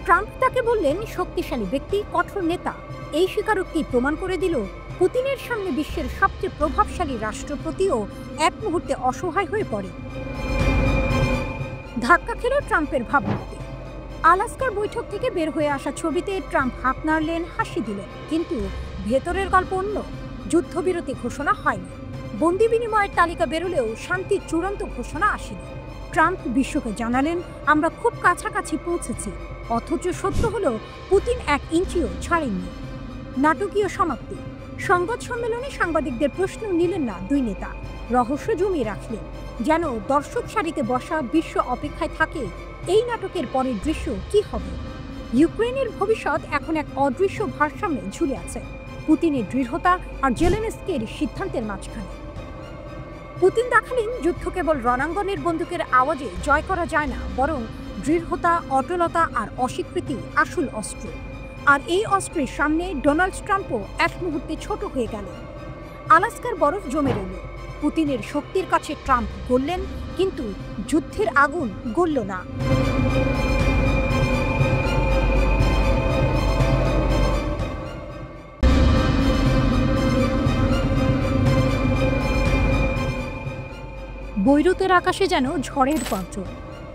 ট্রাম্প তাকে বললেন শক্তিশালী ব্যক্তি, কঠোর নেতা। এই স্বীকারোক্তি প্রমাণ করে দিল পুতিনের সামনে বিশ্বের সবচেয়ে প্রভাবশালী রাষ্ট্রপতিও এক মুহূর্তে অসহায় হয়ে পড়ে। ধাক্কা খেল ট্রাম্পের ভাবমূর্তি। আলাস্কার বৈঠক থেকে বের হয়ে আসা ছবিতে ট্রাম্প হাত নাড়লেন, হাসি দিলেন, কিন্তু ভেতরের গল্প অন্য। যুদ্ধবিরতি ঘোষণা হয়নি, বন্দি বিনিময়ের তালিকা বেরোলেও শান্তির চূড়ান্ত ঘোষণা আসেনি। ট্রাম্প বিশ্বকে জানালেন, আমরা খুব কাছাকাছি পৌঁছেছি, অথচ সত্য হলো পুতিন 1 ইঞ্চিও ছাড়েননি। নাটকীয় সমাপ্তি। সংবাদ সম্মেলনে সাংবাদিকদের প্রশ্ন নিলেন না 2 নেতা, রহস্য জমিয়ে রাখলেন, যেন দর্শক সারিতে বসা বিশ্ব অপেক্ষায় থাকে এই নাটকের পরের দৃশ্য কি হবে। ইউক্রেনের ভবিষ্যৎ এখন এক অদৃশ্য ভারসাম্যে ঝুলে আছে, পুতিনের দৃঢ়তা আর জেলেনস্কির সিদ্ধান্তের মাঝখানে। পুতিন দেখালেন, যুদ্ধ কেবল রণাঙ্গনের বন্দুকের আওয়াজে জয় করা যায় না, বরং দৃঢ়তা, অটলতা আর অস্বীকৃতি আসল অস্ত্র। আর এই অস্ত্রের সামনে ডোনাল্ড ট্রাম্পও এক মুহূর্তে ছোট হয়ে গেলেন। আলাস্কার বরফ জমে রইল, পুতিনের শক্তির কাছে ট্রাম্প গললেন, কিন্তু যুদ্ধের আগুন গলল না। বৈরুতের আকাশে যেন ঝড়ের গর্জন।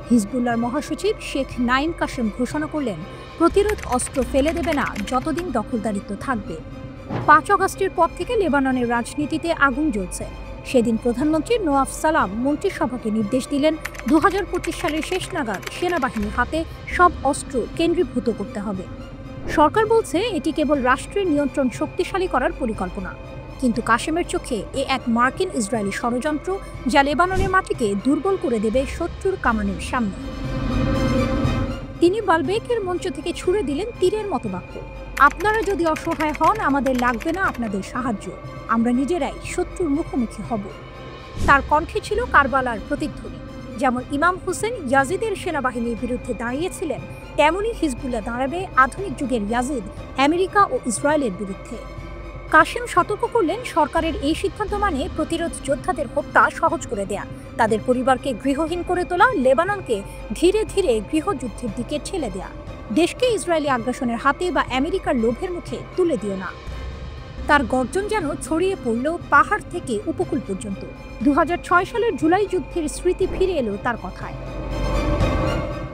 হিজবুল্লাহর মহাসচিব শেখ নাঈম কাশেম ঘোষণা করলেন, প্রতিরোধ অস্ত্র ফেলে দেবে না যতদিন দখলদারিত্ব থাকবে। 5 আগস্টের পর থেকে লেবাননের রাজনীতিতে আগুন জ্বলছে। সেদিন প্রধানমন্ত্রী নওয়াফ সালাম মন্ত্রিসভাকে নির্দেশ দিলেন 2025 সালের শেষ নাগাদ সেনাবাহিনীর হাতে সব অস্ত্র কেন্দ্রীভূত করতে হবে। সরকার বলছে এটি কেবল রাষ্ট্রের নিয়ন্ত্রণ শক্তিশালী করার পরিকল্পনা, কিন্তু কাশেমের চোখে এ এক মার্কিন ইসরায়েলি ষড়যন্ত্র, যা লেবাননের মাটিকে দুর্বল করে দেবে শত্রুর কামানের সামনে। তিনি বালবেকের মঞ্চ থেকে ছুড়ে দিলেন তীরের মতো বাক্য, আপনারা যদি অসহায় হন, আমাদের লাগবে না আপনাদের সাহায্য, আমরা নিজেরাই শত্রুর মুখোমুখি হব। তার কণ্ঠে ছিল কারবালার প্রতিধ্বনি। যেমন ইমাম হুসেন ইয়াজিদের সেনাবাহিনীর বিরুদ্ধে দাঁড়িয়েছিলেন, তেমনই হিজবুল্লাহ দাঁড়াবে আধুনিক যুগের ইয়াজিদ, আমেরিকা ও ইসরায়েলের বিরুদ্ধে। কাশেম সতর্ক করলেন, সরকারের এই সিদ্ধান্ত মানে প্রতিরোধ যোদ্ধাদের হত্যা সহজ করে দেয়া, তাদের পরিবারকে গৃহহীন করে তোলা, লেবাননকে ধীরে ধীরে গৃহযুদ্ধের দিকে ঠেলে দেয়া। দেশকে ইসরায়েলি আগ্রাসনের হাতে বা আমেরিকার লোভের মুখে তুলে দিও না। তার গর্জন যেন ছড়িয়ে পড়ল পাহাড় থেকে উপকূল পর্যন্ত। 2006 সালের জুলাই যুদ্ধের স্মৃতি ফিরে এলো তার কথায়।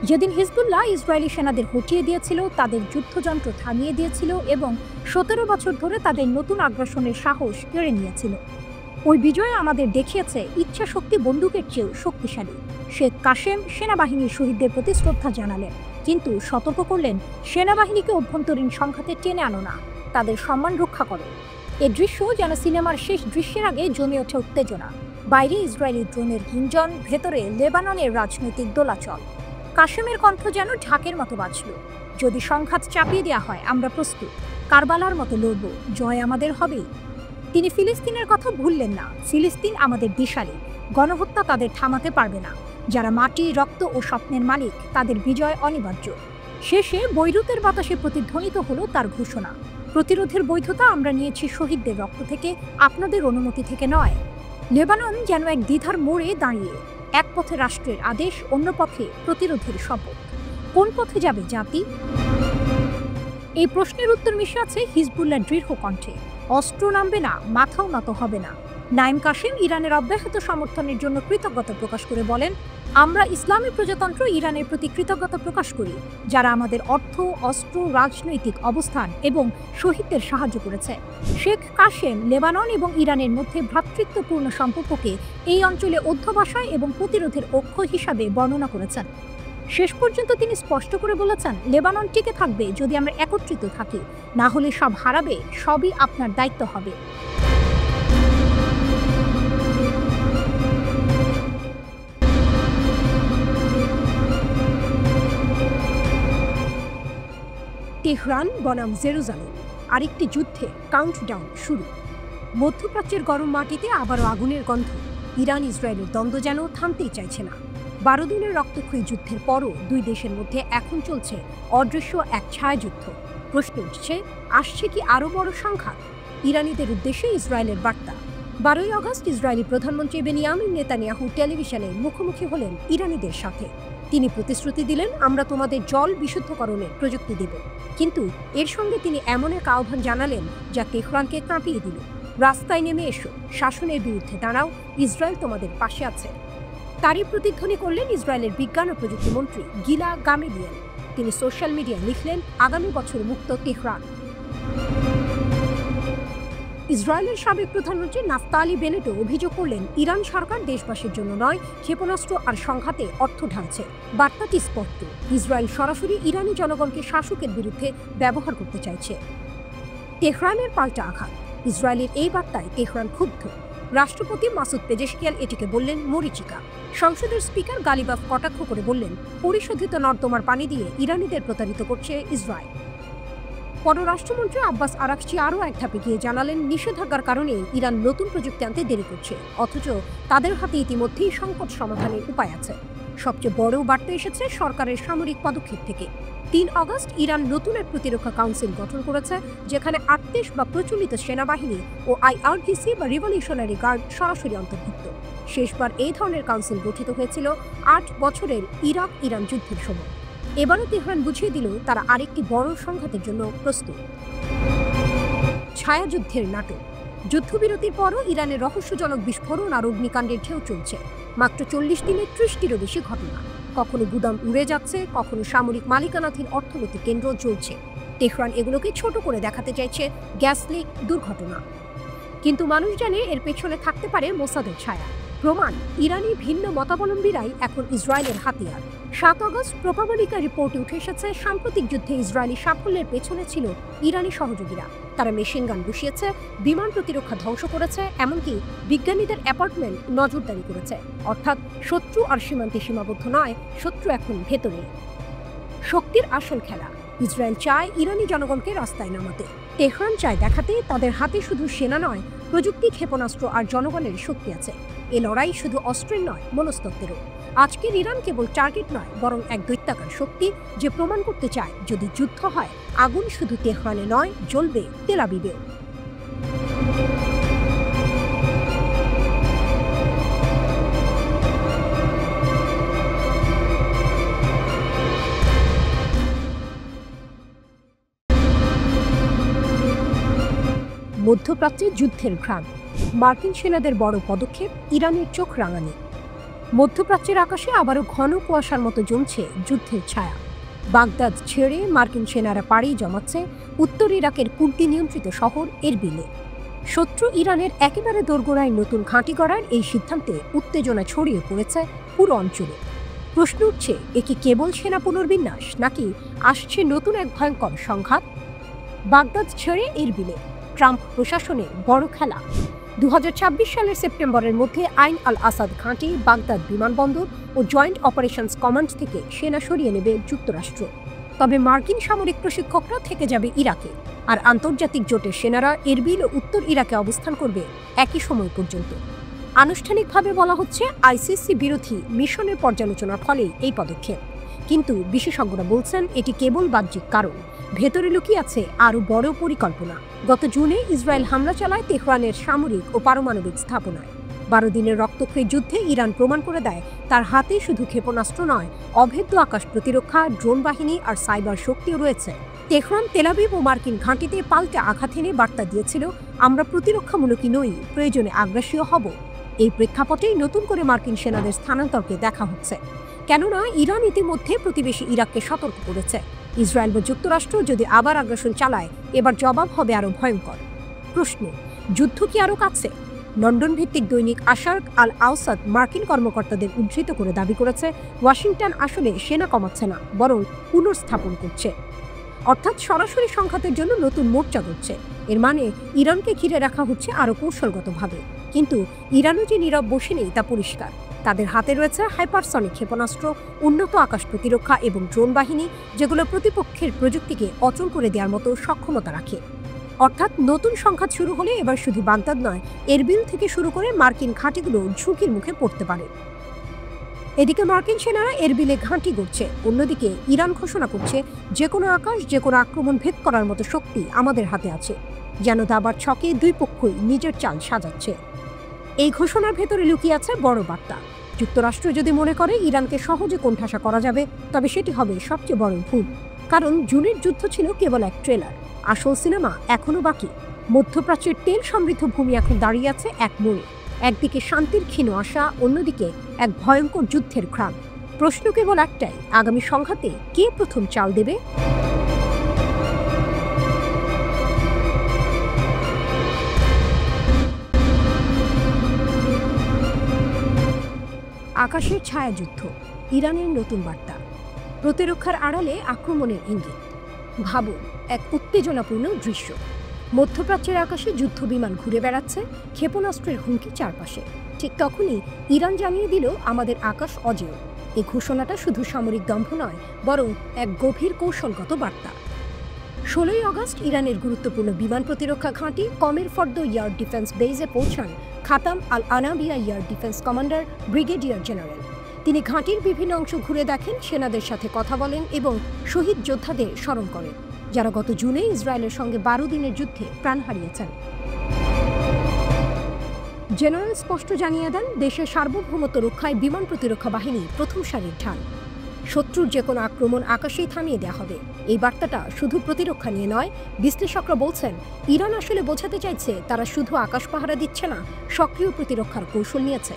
যেদিন হিজবুল্লাহ ইসরায়েলি সেনাদের হটিয়ে দিয়েছিল, তাদের যুদ্ধযন্ত্র থামিয়ে দিয়েছিল এবং 17 বছর ধরে তাদের নতুন আগ্রাসনের সাহস কেড়ে নিয়েছিল। ওই বিজয় আমাদের দেখিয়েছে ইচ্ছা শক্তি বন্দুকের চেয়েও শক্তিশালী। শেখ কাশেম সেনাবাহিনীর শহীদদের প্রতি শ্রদ্ধা জানালেন, কিন্তু সতর্ক করলেন, সেনাবাহিনীকে অভ্যন্তরীণ সংঘাতে টেনে আনো না, তাদের সম্মান রক্ষা করো। এ দৃশ্য যেন সিনেমার শেষ দৃশ্যের আগে জমে ওঠে উত্তেজনা। বাইরে ইসরায়েলি ড্রোনের গুঞ্জন, ভেতরে লেবাননের রাজনৈতিক দোলাচল। কাশেমের কণ্ঠ যেন ঢাকের মতো বাজল, যদি সংঘাত চাপিয়ে দেওয়া হয় আমরা প্রস্তুত, কারবালার মতো লড়ব, জয় আমাদের হবেই। তিনি ফিলিস্তিনের কথা ভুললেন না। ফিলিস্তিন আমাদের দিশারি, গণহত্যা তাদের থামাতে পারবে না। যারা মাটি, রক্ত ও স্বপ্নের মালিক, তাদের বিজয় অনিবার্য। শেষে বৈরুতের বাতাসে প্রতিধ্বনিত হলো তার ঘোষণা, প্রতিরোধের বৈধতা আমরা নিয়েছি শহীদদের রক্ত থেকে, আপনাদের অনুমতি থেকে নয়। লেবানন যেন এক দ্বিধার মোড়ে দাঁড়িয়ে, এক পথে রাষ্ট্রের আদেশ, অন্য পথে প্রতিরোধের শপথ। কোন পথে যাবে জাতি? এই প্রশ্নের উত্তর মিশে আছে হিজবুল্লাহর দৃঢ় কণ্ঠে, অস্ত্র নামবে না, মাথাও নত হবে না। নাইম কাশেম ইরানের অব্যাহত সমর্থনের জন্য কৃতজ্ঞতা প্রকাশ করে বলেন, আমরা ইসলামী প্রজাতন্ত্র ইরানের প্রতি কৃতজ্ঞতা প্রকাশ করি, যারা আমাদের অর্থ, অস্ত্র, রাজনৈতিক অবস্থান এবং শহীদদের সাহায্য করেছে। শেখ কাশেম লেবানন এবং ইরানের মধ্যে ভ্রাতৃত্বপূর্ণ সম্পর্ককে এই অঞ্চলে অধ্যবসায় এবং প্রতিরোধের অক্ষ হিসাবে বর্ণনা করেছেন। শেষ পর্যন্ত তিনি স্পষ্ট করে বলেছেন, লেবানন টিকে থাকবে যদি আমরা একত্রিত থাকি, না হলে সব হারাবে, সবই আপনার দায়িত্ব হবে। তেহরান বনাম জেরুজালেম, আরেকটি যুদ্ধে কাউন্টডাউন শুরু। মধ্যপ্রাচ্যের গরম মাটিতে আবারও আগুনের গন্ধ। ইরান ইসরায়েলের দ্বন্দ্ব যেন থামতেই চাইছে না। 12 দিনের রক্তক্ষয়ী যুদ্ধের পরও দুই দেশের মধ্যে এখন চলছে অদৃশ্য এক ছায়াযুদ্ধ। প্রশ্ন উঠছে, আসছে কি আরও বড় সংঘাত? ইরানিদের উদ্দেশ্যে ইসরায়েলের বার্তা। 12ই আগস্ট ইসরায়েলি প্রধানমন্ত্রী বেনিয়ামিন নেতানিয়াহু টেলিভিশনে মুখোমুখি হলেন ইরানিদের সাথে। তিনি প্রতিশ্রুতি দিলেন, আমরা তোমাদের জল বিশুদ্ধকরণের প্রযুক্তি দেব। কিন্তু এর সঙ্গে তিনি এমন এক আহ্বান জানালেন যা তেহরানকে কাঁপিয়ে দিল, রাস্তায় নেমে এসো, শাসনের বিরুদ্ধে দাঁড়াও, ইসরায়েল তোমাদের পাশে আছে। তারই প্রতিধ্বনি করলেন ইসরায়েলের বিজ্ঞান ও প্রযুক্তি মন্ত্রী গিলা গামেলিয়ান। তিনি সোশ্যাল মিডিয়ায় লিখলেন, আগামী বছর মুক্ত তেহরান। ইসরায়েলের সাবেক প্রধানমন্ত্রী নাফতালি বেনেটও অভিযোগ করলেন, ইরান সরকার দেশবাসীর জন্য নয়, ক্ষেপণাস্ত্র আর সংঘাতে অর্থ ঢালছে। বার্তাটি স্পষ্ট, ইসরায়েল সরাসরি ইরানি জনগণকে শাসকের বিরুদ্ধে ব্যবহার করতে চাইছে। তেহরানের পাল্টা আঘাত। ইসরায়েলের এই বার্তায় তেহরান ক্ষুব্ধ। রাষ্ট্রপতি মাসুদ পেজেশকিয়াল এটিকে বললেন মরিচিকা। সংসদের স্পিকার গালিবাফ কটাক্ষ করে বললেন, পরিশোধিত নর্দমার পানি দিয়ে ইরানিদের প্রতারিত করছে ইসরায়েল। পররাষ্ট্রমন্ত্রী আব্বাস আরাকচি আরও এক ধাপে গিয়ে জানালেন, নিষেধাজ্ঞার কারণে ইরান নতুন প্রযুক্তি আনতে দেরি করছে, অথচ তাদের হাতে ইতিমধ্যেই সংকট সমাধানের উপায় আছে। সবচেয়ে বড় বার্তা এসেছে সরকারের সামরিক পদক্ষেপ থেকে। 3 আগস্ট ইরান নতুন এক প্রতিরক্ষা কাউন্সিল গঠন করেছে, যেখানে 38 বা প্রচলিত সেনাবাহিনী ও IRGC বা রিভলিউশনারি গার্ড সরাসরি অন্তর্ভুক্ত। শেষবার এই ধরনের কাউন্সিল গঠিত হয়েছিল 8 বছরের ইরাক ইরান যুদ্ধের সময়। এবারও তেহরান বুঝিয়ে দিল তারা আরেকটি বড় সংঘাতের জন্য প্রস্তুত। ছায়াযুদ্ধের নাটক। যুদ্ধবিরতির পরও ইরানের রহস্যজনক বিস্ফোরণ আর অগ্নিকাণ্ডের ঢেউ চলছে। মাত্র 40 দিনে 30টিরও বেশি ঘটনা। কখনো গুদাম উড়ে যাচ্ছে, কখনো সামরিক মালিকানাধীন অর্থনৈতিক কেন্দ্র জ্বলছে। তেহরান এগুলোকে ছোট করে দেখাতে চাইছে গ্যাস লিক, দুর্ঘটনা। কিন্তু মানুষ জানে এর পেছনে থাকতে পারে মোসাদের ছায়া। প্রমাণ, ইরানি ভিন্ন মতাবলম্বীরাই এখন ইসরায়েলের হাতিয়ার। 7 আগস্ট প্রোপাবলিকা রিপোর্টে উঠে এসেছে, সাম্প্রতিক যুদ্ধে ইসরায়েলি সাফল্যের পেছনে ছিল ইরানি সহযোগীরা। তারা মেশিন গান বসিয়েছে, বিমান প্রতিরক্ষা ধ্বংস করেছে, এমনকি বিজ্ঞানীদের অ্যাপার্টমেন্ট নজরদারি করেছে। অর্থাৎ শত্রু আর সীমান্তে সীমাবদ্ধ নয়, শত্রু এখন ভেতরে। শক্তির আসল খেলা। ইসরায়েল চায় ইরানি জনগণকে রাস্তায় নামাতে। তেহরান চায় দেখাতে তাদের হাতে শুধু সেনা নয়, প্রযুক্তি, ক্ষেপণাস্ত্র আর জনগণের শক্তি আছে। এ লড়াই শুধু অস্ত্রের নয়, মনস্তত্ত্বেরও। আজকের ইরান কেবল টার্গেট নয়, বরং এক দৈত্যাকার শক্তি, যে প্রমাণ করতে চায় যদি যুদ্ধ হয়, আগুন শুধু তেহরানে নয়, জ্বলবে তেল আবিবেও। মধ্যপ্রাচ্যে যুদ্ধের ঘ্রাণ, মার্কিন সেনাদের বড় পদক্ষেপ, ইরানের চোখ রাঙানি। মধ্যপ্রাচ্যের আকাশে আবারও ঘন কুয়াশার মতো জমছে যুদ্ধের ছায়া। বাগদাদ ছেড়ে মার্কিন সেনারা পাড়ি জমাচ্ছে উত্তর ইরাকের কুর্দি নিয়ন্ত্রিত শহর এরবিলে। শত্রু ইরানের একেবারে দোরগোড়ায় নতুন ঘাঁটি গড়ার এই সিদ্ধান্তে উত্তেজনা ছড়িয়ে পড়েছে পুরো অঞ্চলে। প্রশ্ন উঠছে, এ কি কেবল সেনা পুনর্বিন্যাস, নাকি আসছে নতুন এক ভয়ঙ্কর সংঘাত? বাগদাদ ছেড়ে এরবিলে ট্রাম্প প্রশাসনের বড় খেলা। 2026 সালের সেপ্টেম্বরের মধ্যে আইন আল আসাদ ঘাঁটি, বাগদাদ বিমানবন্দর ও জয়েন্ট অপারেশনস কমান্ড থেকে সেনা সরিয়ে নেবে যুক্তরাষ্ট্র। তবে মার্কিন সামরিক প্রশিক্ষকরা থেকে যাবে ইরাকে, আর আন্তর্জাতিক জোটের সেনারা এরবিল ও উত্তর ইরাকে অবস্থান করবে একই সময় পর্যন্ত। আনুষ্ঠানিকভাবে বলা হচ্ছে আইসিসি বিরোধী মিশনের পর্যালোচনার ফলেই এই পদক্ষেপ, কিন্তু বিশেষজ্ঞরা বলছেন এটি কেবল বাহ্যিক কারণ, ভেতরে লুকিয়ে আছে আরও বড় পরিকল্পনা। গত জুনে ইসরায়েল হামলা চালায় তেহরানের সামরিক ও পারমাণবিক স্থাপনায়। 12 দিনের রক্তক্ষয়ী যুদ্ধে ইরান প্রমাণ করে দেয় তার হাতে শুধু ক্ষেপণাস্ত্র নয়, অভেদ্য আকাশ প্রতিরক্ষা, ড্রোন বাহিনী আর সাইবার শক্তিও রয়েছে। তেহরান তেল আবিব ও মার্কিন ঘাঁটিতে পাল্টে আঘাত এনে বার্তা দিয়েছিল, আমরা প্রতিরক্ষামূলকই নই, প্রয়োজনে আগ্রাসীও হব। এই প্রেক্ষাপটেই নতুন করে মার্কিন সেনাদের স্থানান্তরকে দেখা হচ্ছে, কেননা ইরান ইতিমধ্যে প্রতিবেশী ইরাককে সতর্ক করেছে। ইসরায়েল বা যুক্তরাষ্ট্র যদি আবার আগ্রাসন চালায়, এবার জবাব হবে আরও ভয়ঙ্কর। প্রশ্ন, যুদ্ধ কি আরও কাছে? লন্ডন ভিত্তিক দৈনিক আশার্ক আল আওসাদ মার্কিন কর্মকর্তাদের উদ্ধৃত করে দাবি করেছে, ওয়াশিংটন আসলে সেনা কমাচ্ছে না, বরং পুনর্স্থাপন করছে, অর্থাৎ সরাসরি সংঘাতের জন্য নতুন মোর্চা করছে। এর মানে ইরানকে ঘিরে রাখা হচ্ছে আরও কৌশলগতভাবে। কিন্তু ইরানও যে নীরব বসে নেই তা পরিষ্কার। তাদের হাতে রয়েছে হাইপারসনিক ক্ষেপণাস্ত্র, উন্নত আকাশ প্রতিরক্ষা এবং ড্রোন বাহিনী, যেগুলো প্রতিপক্ষের প্রযুক্তিকে অচল করে দেওয়ার মতো সক্ষমতা রাখে। অর্থাৎ নতুন সংঘাত শুরু হলে এবার শুধু বাগদাদ নয়, এরবিল থেকে শুরু করে মার্কিন ঘাঁটিগুলো ঝুঁকির মুখে পড়তে পারে। এদিকে মার্কিন সেনারা এরবিলে ঘাঁটি গড়ছে, অন্যদিকে ইরান ঘোষণা করছে, যে কোনো আকাশ, যে কোনো আক্রমণ ভেদ করার মতো শক্তি আমাদের হাতে আছে। যেন দাবার ছকে দুই পক্ষই নিজের চাল সাজাচ্ছে। এই ঘোষণার ভেতরে লুকিয়ে আছে বড় বার্তা। যুক্তরাষ্ট্র যদি মনে করে ইরানকে সহজে কোণঠাসা করা যাবে, তবে সেটি হবে সবচেয়ে বড় ভুল। কারণ জুনের যুদ্ধ ছিল কেবল এক ট্রেলার, আসল সিনেমা এখনো বাকি। মধ্যপ্রাচ্যের তেল সমৃদ্ধ ভূমি এখন দাঁড়িয়ে আছে এক মোড়ে, একদিকে শান্তির ক্ষীণ আশা, অন্যদিকে এক ভয়ঙ্কর যুদ্ধের ঘ্রাণ। প্রশ্ন কেবল একটাই, আগামী সংঘাতে কে প্রথম চাল দেবে? আকাশের ছায়াযুদ্ধ, ইরানের নতুন বার্তা, প্রতিরক্ষার আড়ালে আক্রমণের ইঙ্গিত। ভাবুন, এক উত্তেজনাপূর্ণ দৃশ্য। মধ্যপ্রাচ্যের আকাশে যুদ্ধ বিমান ঘুরে বেড়াচ্ছে, ক্ষেপণাস্ত্রের হুমকি চারপাশে। ঠিক তখনই ইরান জানিয়ে দিল, আমাদের আকাশ অজেয়। এই ঘোষণাটা শুধু সামরিক দম্ভ নয়, বরং এক গভীর কৌশলগত বার্তা। 16 আগস্ট ইরানের গুরুত্বপূর্ণ বিমান প্রতিরক্ষা ঘাঁটি কমের ফর্দ এয়ার ডিফেন্স বেজে পৌঁছান Khatam al Anbiya air defence commander brigadier general. তিনি ঘাঁটির বিভিন্ন অংশ ঘুরে দেখেন, সেনাদের সাথে কথা বলেন এবং শহীদ যোদ্ধাদের স্মরণ করেন, যারা গত জুনে ইসরায়েলের সঙ্গে 12 দিনের যুদ্ধে প্রাণ হারিয়েছেন। জেনারেল স্পষ্ট জানিয়ে দেন, দেশের সার্বভৌমত্ব রক্ষায় বিমান প্রতিরক্ষা বাহিনী প্রথম সারির ঢাল। শত্রুর যে কোনো আক্রমণ আকাশেই থামিয়ে দেওয়া হবে। এই বার্তাটা শুধু প্রতিরক্ষা নিয়ে নয়, বিশ্লেষকরা বলছেন ইরান আসলে বোঝাতে চাইছে তারা শুধু আকাশ পাহারা দিচ্ছে না, সক্রিয় প্রতিরক্ষার কৌশল নিয়েছে।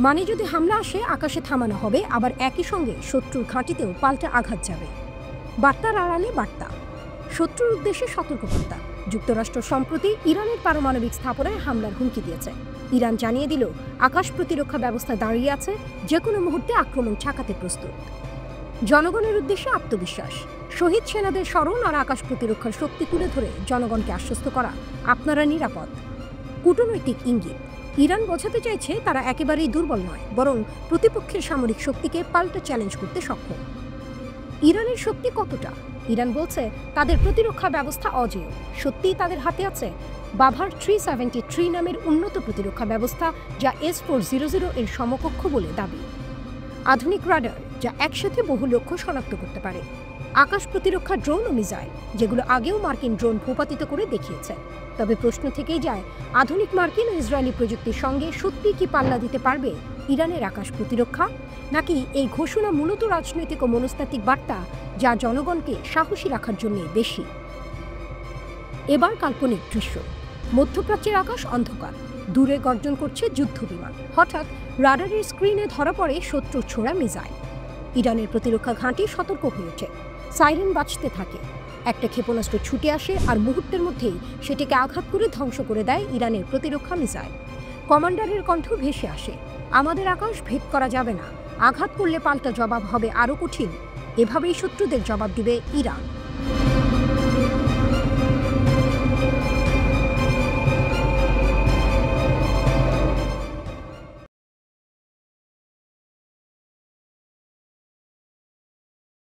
মানে যদি হামলা আসে, আকাশে থামানো হবে, আবার একই সঙ্গে শত্রুর ঘাঁটিতেও পাল্টা আঘাত যাবে। বার্তার আড়ালে বার্তা, শত্রুর উদ্দেশ্যে সতর্কবার্তা। যুক্তরাষ্ট্র সম্প্রতি ইরানের পারমাণবিক স্থাপনায় হামলার হুমকি দিয়েছে। ইরান জানিয়ে দিল, আকাশ প্রতিরক্ষা ব্যবস্থা দাঁড়িয়ে আছে, যে কোনো মুহূর্তে আক্রমণ ঠেকাতে প্রস্তুত। জনগণের উদ্দেশ্যে আত্মবিশ্বাস, শহীদ সেনাদের স্মরণ আর আকাশ প্রতিরক্ষার শক্তি তুলে ধরে জনগণকে আশ্বস্ত করা, আপনারা নিরাপদ। কূটনৈতিক ইঙ্গিত, ইরান বোঝাতে চাইছে তারা একেবারেই দুর্বল নয়, বরং প্রতিপক্ষের সামরিক শক্তিকে পাল্টা চ্যালেঞ্জ করতে সক্ষম। ইরানের শক্তি কতটা? ইরান বলছে তাদের প্রতিরক্ষা ব্যবস্থা অজেয়। সত্যিই তাদের হাতে আছে বাভার 373 নামের উন্নত প্রতিরক্ষা ব্যবস্থা, যা S-400 এর সমকক্ষ বলে দাবি। আধুনিক রাডার, যা একসাথে বহু লক্ষ্য শনাক্ত করতে পারে। আকাশ প্রতিরক্ষা ড্রোন ও মিসাইল, যেগুলো আগেও মার্কিন ড্রোন ভূপাতিত করে দেখিয়েছে। তবে প্রশ্ন থেকেই যায়, আধুনিক মার্কিন ও ইসরায়েলি প্রযুক্তির সঙ্গে সত্যি কি পাল্লা দিতে পারবে ইরানের আকাশ প্রতিরক্ষা? নাকি এই ঘোষণা মূলত রাজনৈতিক ও মনস্তাত্ত্বিক বার্তা, যা জনগণকে সাহসী রাখার জন্য বেশি? এবার কাল্পনিক দৃশ্য। মধ্যপ্রাচ্যের আকাশ অন্ধকার, দূরে গর্জন করছে যুদ্ধ বিমান। হঠাৎ রাডারের স্ক্রিনে ধরা পড়ে শত্রুর ছোড়া মিসাইল। ইরানের প্রতিরক্ষা ঘাঁটি সতর্ক হয়ে ওঠে, সাইরেন বাজতে থাকে। একটা ক্ষেপণাস্ত্র ছুটে আসে আর মুহূর্তের মধ্যেই সেটিকে আঘাত করে ধ্বংস করে দেয় ইরানের প্রতিরক্ষা মিসাইল। কমান্ডারের কণ্ঠ ভেসে আসে, আমাদের আকাশ ভেদ করা যাবে না, আঘাত করলে পাল্টা জবাব হবে আরও কঠিন। এভাবেই শত্রুদের জবাব দিবে ইরান।